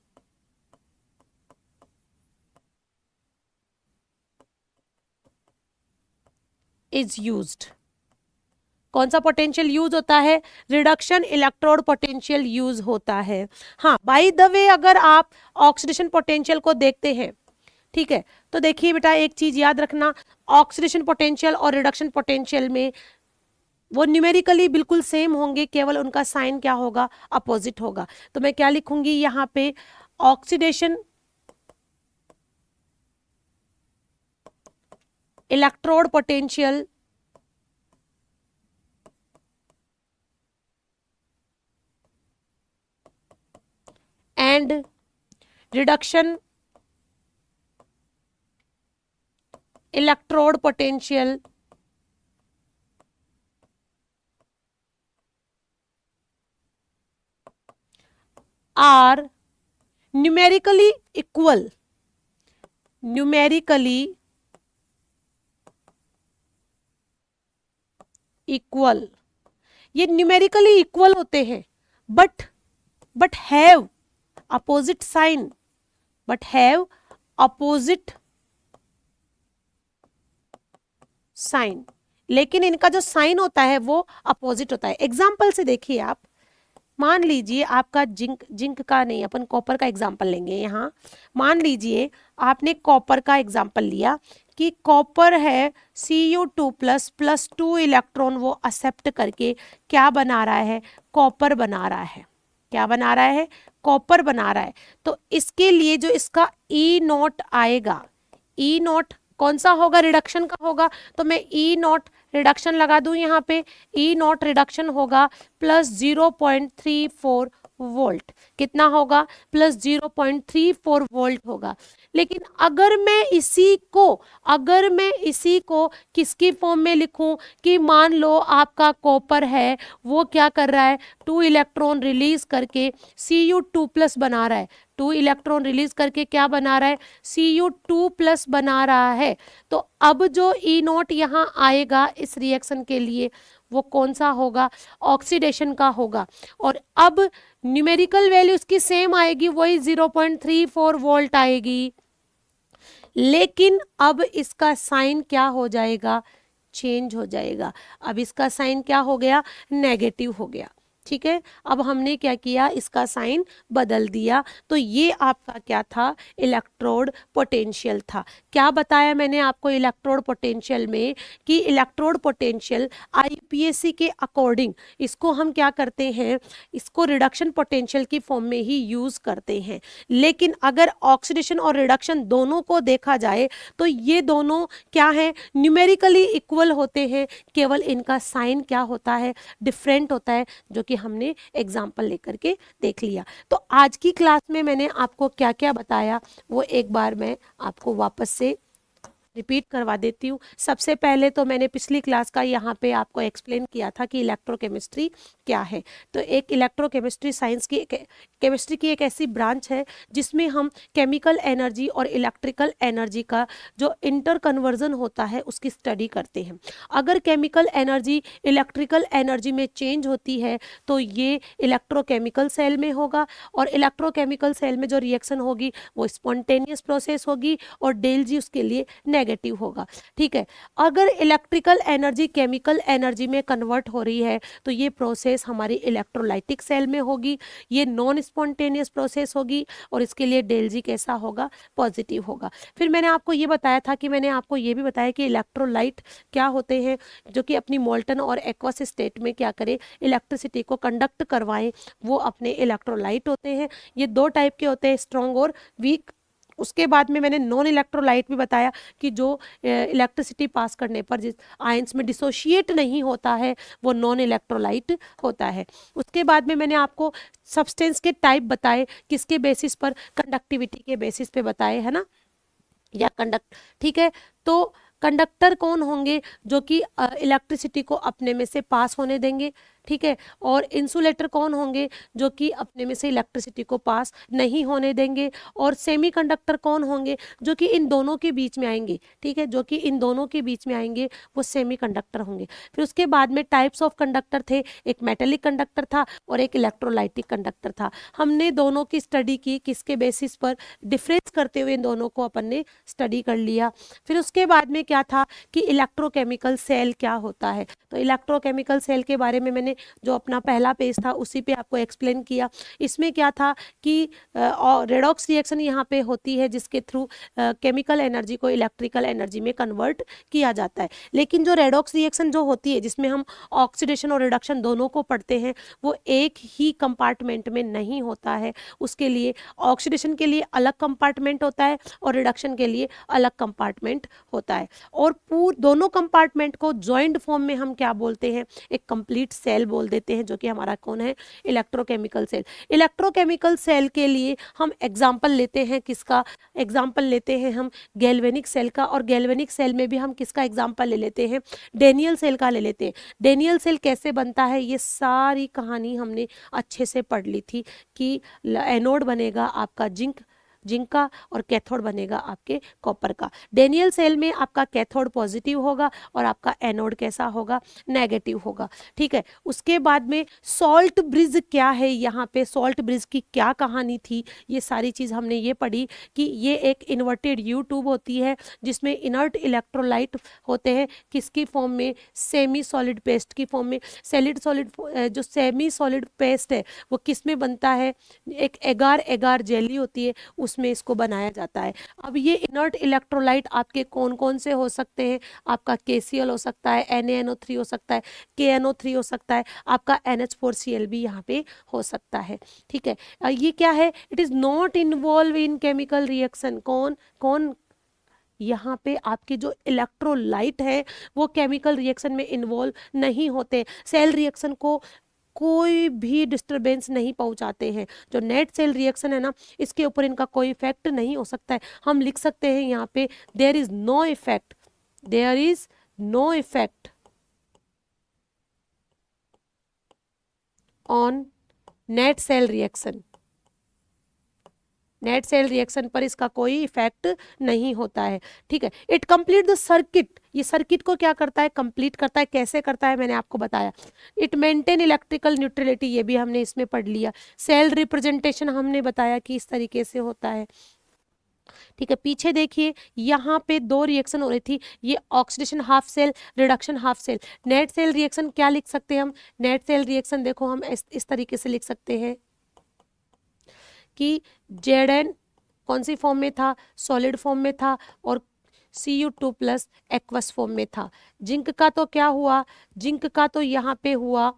is used. कौन सा पोटेंशियल यूज होता है, रिडक्शन इलेक्ट्रोड पोटेंशियल यूज होता है। हाँ, बाय द वे अगर आप ऑक्सीडेशन पोटेंशियल को देखते हैं, ठीक है, तो देखिए बेटा एक चीज याद रखना, ऑक्सीडेशन पोटेंशियल और रिडक्शन पोटेंशियल में वो न्यूमेरिकली बिल्कुल सेम होंगे, केवल उनका साइन क्या होगा, अपोजिट होगा। तो मैं क्या लिखूंगी यहाँ पे, oxidation electrode potential and reduction electrode potential are numerically equal, numerically equal, ये न्यूमेरिकली इक्वल होते हैं but have opposite sign, but have opposite sign, लेकिन इनका जो साइन होता है वो अपोजिट होता है। एग्जाम्पल से देखिए आप, मान लीजिए आपका जिंक का नहीं, अपन कॉपर का एग्जाम्पल लेंगे यहाँ। मान लीजिए आपने कॉपर का एग्जाम्पल लिया कि कॉपर है Cu2 प्लस 2 इलेक्ट्रॉन वो एक्सेप्ट करके क्या बना रहा है, कॉपर बना रहा है। क्या बना रहा है, कॉपर बना रहा है। तो इसके लिए जो इसका E0 आएगा, E0 कौन सा होगा, रिडक्शन का होगा। तो मैं E0 रिडक्शन लगा दूं यहाँ पे, E0 रिडक्शन होगा प्लस 0.34 वोल्ट। कितना होगा, प्लस 0.34 वोल्ट होगा। लेकिन अगर मैं इसी को किसकी फॉर्म में लिखूं कि मान लो आपका कॉपर है वो क्या कर रहा है, 2 इलेक्ट्रॉन रिलीज करके Cu2 प्लस बना रहा है, 2 इलेक्ट्रॉन रिलीज करके क्या बना रहा है, Cu2 प्लस बना रहा है। तो अब जो E0 यहाँ आएगा इस रिएक्शन के लिए वो कौन सा होगा, ऑक्सीडेशन का होगा। और अब न्यूमेरिकल वैल्यू इसकी सेम आएगी, वही 0.34 वोल्ट आएगी, लेकिन अब इसका साइन क्या हो जाएगा, चेंज हो जाएगा। अब इसका साइन क्या हो गया, नेगेटिव हो गया। ठीक है, अब हमने क्या किया, इसका साइन बदल दिया। तो ये आपका क्या था, इलेक्ट्रोड पोटेंशियल था। क्या बताया मैंने आपको इलेक्ट्रोड पोटेंशियल में कि इलेक्ट्रोड पोटेंशियल IUPAC के अकॉर्डिंग इसको हम क्या करते हैं, इसको रिडक्शन पोटेंशियल की फॉर्म में ही यूज करते हैं। लेकिन अगर ऑक्सीडेशन और रिडक्शन दोनों को देखा जाए तो ये दोनों क्या है, न्यूमेरिकली इक्वल होते हैं, केवल इनका साइन क्या होता है, डिफरेंट होता है, जो कि हमने एग्जाम्पल लेकर के देख लिया। तो आज की क्लास में मैंने आपको क्या क्या बताया वो एक बार मैं आपको वापस से रिपीट करवा देती हूँ। सबसे पहले तो मैंने पिछली क्लास का यहाँ पे आपको एक्सप्लेन किया था कि इलेक्ट्रोकेमिस्ट्री क्या है। तो एक इलेक्ट्रोकेमिस्ट्री साइंस की केमिस्ट्री की एक ऐसी ब्रांच है जिसमें हम केमिकल एनर्जी और इलेक्ट्रिकल एनर्जी का जो इंटर कन्वर्जन होता है उसकी स्टडी करते हैं। अगर केमिकल एनर्जी इलेक्ट्रिकल एनर्जी में चेंज होती है तो ये इलेक्ट्रोकेमिकल सेल में होगा, और इलेक्ट्रोकेमिकल सेल में जो रिएक्शन होगी वो स्पॉन्टेनियस प्रोसेस होगी और डेल जी उसके लिए नेगेटिव होगा। ठीक है, अगर इलेक्ट्रिकल एनर्जी केमिकल एनर्जी में कन्वर्ट हो रही है तो ये प्रोसेस हमारी इलेक्ट्रोलाइटिक सेल में होगी, ये नॉन स्पॉन्टेनियस प्रोसेस होगी और इसके लिए डेल जी कैसा होगा, पॉजिटिव होगा। फिर मैंने आपको ये बताया था कि मैंने आपको ये भी बताया कि इलेक्ट्रोलाइट क्या होते हैं, जो कि अपनी मोल्टन और एक्वस स्टेट में क्या करें, इलेक्ट्रिसिटी को कंडक्ट करवाएं, वो अपने इलेक्ट्रोलाइट होते हैं। ये दो टाइप के होते हैं, स्ट्रॉन्ग और वीक। उसके बाद में मैंने नॉन इलेक्ट्रोलाइट भी बताया कि जो इलेक्ट्रिसिटी पास करने पर जिस आयंस में डिसोशिएट नहीं होता है वो नॉन इलेक्ट्रोलाइट होता है। उसके बाद में मैंने आपको सब्सटेंस के टाइप बताए, किसके बेसिस पर, कंडक्टिविटी के बेसिस पे बताए, है ना, या कंडक्ट। ठीक है, तो कंडक्टर कौन होंगे, जो कि इलेक्ट्रिसिटी को अपने में से पास होने देंगे। ठीक है। और इंसुलेटर कौन होंगे, जो कि अपने में से इलेक्ट्रिसिटी को पास नहीं होने देंगे। और सेमीकंडक्टर कौन होंगे, जो कि इन दोनों के बीच में आएंगे, ठीक है, जो कि इन दोनों के बीच में आएंगे, वो सेमीकंडक्टर होंगे। फिर उसके बाद में टाइप्स ऑफ कंडक्टर थे, एक मेटेलिक कंडक्टर था और एक इलेक्ट्रोलाइटिक कंडक्टर था। हमने दोनों की स्टडी की, किसके बेसिस पर, डिफरेंस करते हुए इन दोनों को अपन ने स्टडी कर लिया। फिर उसके बाद में क्या था कि इलेक्ट्रोकेमिकल सेल क्या होता है। तो इलेक्ट्रोकेमिकल सेल के बारे में मैंने जो अपना पहला पेज था उसी पे आपको एक्सप्लेन किया। इसमें क्या था कि रेडॉक्स रिएक्शन यहाँ पे होती है, जिसके थ्रू केमिकल एनर्जी को इलेक्ट्रिकल एनर्जी में कन्वर्ट किया जाता है। लेकिन जो रेडॉक्स रिएक्शन जो होती है, जिसमें हम ऑक्सीडेशन और रिडक्शन दोनों को पढ़ते हैं, वो एक ही कंपार्टमेंट में नहीं होता है। उसके लिए ऑक्सीडेशन के लिए अलग कंपार्टमेंट होता है और रिडक्शन के लिए अलग कंपार्टमेंट होता है। और दोनों कंपार्टमेंट को जॉइंट फॉर्म में हम क्या बोलते हैं, एक कंप्लीट सेल बोल देते हैं, जो कि हमारा कौन है, इलेक्ट्रोकेमिकल सेल। इलेक्ट्रोकेमिकल सेल के लिए हम एग्जाम्पल लेते हैं, किसका एग्जाम्पल लेते हैं हम, गैल्वेनिक सेल का। और गैल्वेनिक सेल में भी हम किसका एग्जाम्पल ले लेते हैं, डेनियल सेल का ले लेते हैं। डेनियल सेल कैसे बनता है, ये सारी कहानी हमने अच्छे से पढ़ ली थी कि एनोड बनेगा आपका जिंक का और कैथोड बनेगा आपके कॉपर का। डेनियल सेल में आपका कैथोड पॉजिटिव होगा और आपका एनोड कैसा होगा, नेगेटिव होगा, ठीक है। उसके बाद में सॉल्ट ब्रिज क्या है, यहाँ पे सॉल्ट ब्रिज की क्या कहानी थी, ये सारी चीज़ हमने ये पढ़ी कि ये एक इन्वर्टेड यू ट्यूब होती है, जिसमें इनर्ट इलेक्ट्रोलाइट होते हैं, किसकी फॉर्म में, सेमी सॉलिड पेस्ट की फॉर्म में। सॉलिड जो सेमी सॉलिड पेस्ट है वो किस में बनता है, एक एगार एगार जेली होती है, उसमें इसको बनाया जाता है। अब ये इनर्ट इलेक्ट्रोलाइट आपके कौन कौन से हो सकते हैं, आपका KCl हो सकता है, NaNO3 हो सकता है, KNO3 हो सकता है, आपका NH4Cl भी यहाँ पे हो सकता है, ठीक है। ये क्या है, it is not involve in chemical reaction. कौन कौन, यहाँ पे आपके जो इलेक्ट्रोलाइट है वो केमिकल रिएक्शन में इन्वॉल्व नहीं होते, सेल रिएक्शन को कोई भी डिस्टरबेंस नहीं पहुंचाते हैं। जो नेट सेल रिएक्शन है ना, इसके ऊपर इनका कोई इफेक्ट नहीं हो सकता है। हम लिख सकते हैं यहाँ पे, there is no effect, there is no effect on net cell reaction. Net cell reaction पर इसका कोई इफेक्ट नहीं होता है, ठीक है। इट कंप्लीट द सर्किट, ये सर्किट को क्या करता है, कंप्लीट करता है। कैसे करता है मैंने आपको बताया। इट मेंटेन इलेक्ट्रिकल न्यूट्रलिटी, ये भी हमने इसमें पढ़ लिया। सेल रिप्रेजेंटेशन हमने बताया कि इस तरीके से होता है, ठीक है। पीछे देखिए, यहाँ पे दो रिएक्शन हो रही थी, ये oxidation half cell, reduction half cell. Net cell reaction क्या लिख सकते हैं हम, नेट सेल रिएक्शन देखो हम इस तरीके से लिख सकते हैं कि Zn कौन सी फॉर्म में था, सॉलिड फॉर्म में था, और Cu2 प्लस एक्वस फॉर्म में था। जिंक का तो क्या हुआ, जिंक का तो यहाँ पे हुआ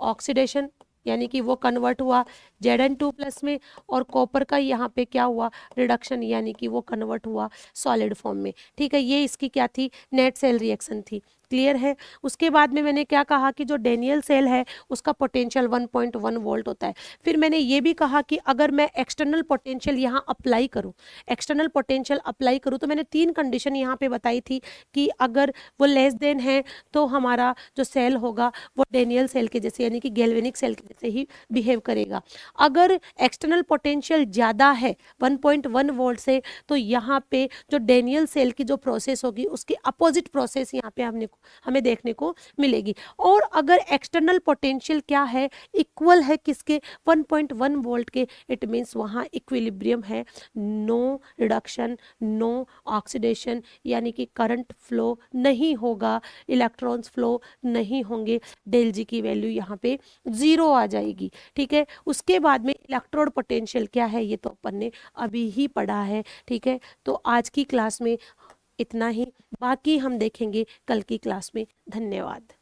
ऑक्सीडेशन, यानी कि वो कन्वर्ट हुआ Zn2 प्लस में, और कॉपर का यहाँ पे क्या हुआ, रिडक्शन, यानी कि वो कन्वर्ट हुआ सॉलिड फॉर्म में, ठीक है। ये इसकी क्या थी, नेट सेल रिएक्शन थी, क्लियर है। उसके बाद में मैंने क्या कहा कि जो डेनियल सेल है उसका पोटेंशियल 1.1 वोल्ट होता है। फिर मैंने ये भी कहा कि अगर मैं एक्सटर्नल पोटेंशियल यहाँ अप्लाई करूँ, एक्सटर्नल पोटेंशियल अप्लाई करूँ, तो मैंने 3 कंडीशन यहाँ पे बताई थी कि अगर वो लेस देन है तो हमारा जो सेल होगा वो डेनियल सेल के जैसे, यानी कि गैल्वेनिक सेल के जैसे ही बिहेव करेगा। अगर एक्सटर्नल पोटेंशियल ज़्यादा है 1.1 वोल्ट से, तो यहाँ पे जो डेनियल सेल की जो प्रोसेस होगी उसकी अपोजिट प्रोसेस यहाँ पे हमें देखने को मिलेगी। और अगर एक्सटर्नल पोटेंशियल क्या है, इक्वल है किसके, 1.1 वोल्ट के, इट मीन्स वहाँ इक्विलिब्रियम है, नो रिडक्शन, नो ऑक्सीडेशन, यानी कि करंट फ्लो नहीं होगा, इलेक्ट्रॉन्स फ्लो नहीं होंगे, डेल जी की वैल्यू यहाँ पे 0 आ जाएगी, ठीक है। उसके बाद में इलेक्ट्रोड पोटेंशियल क्या है, ये तो अपन ने अभी ही पढ़ा है, ठीक है। तो आज की क्लास में इतना ही, बाकी हम देखेंगे कल की क्लास में। धन्यवाद।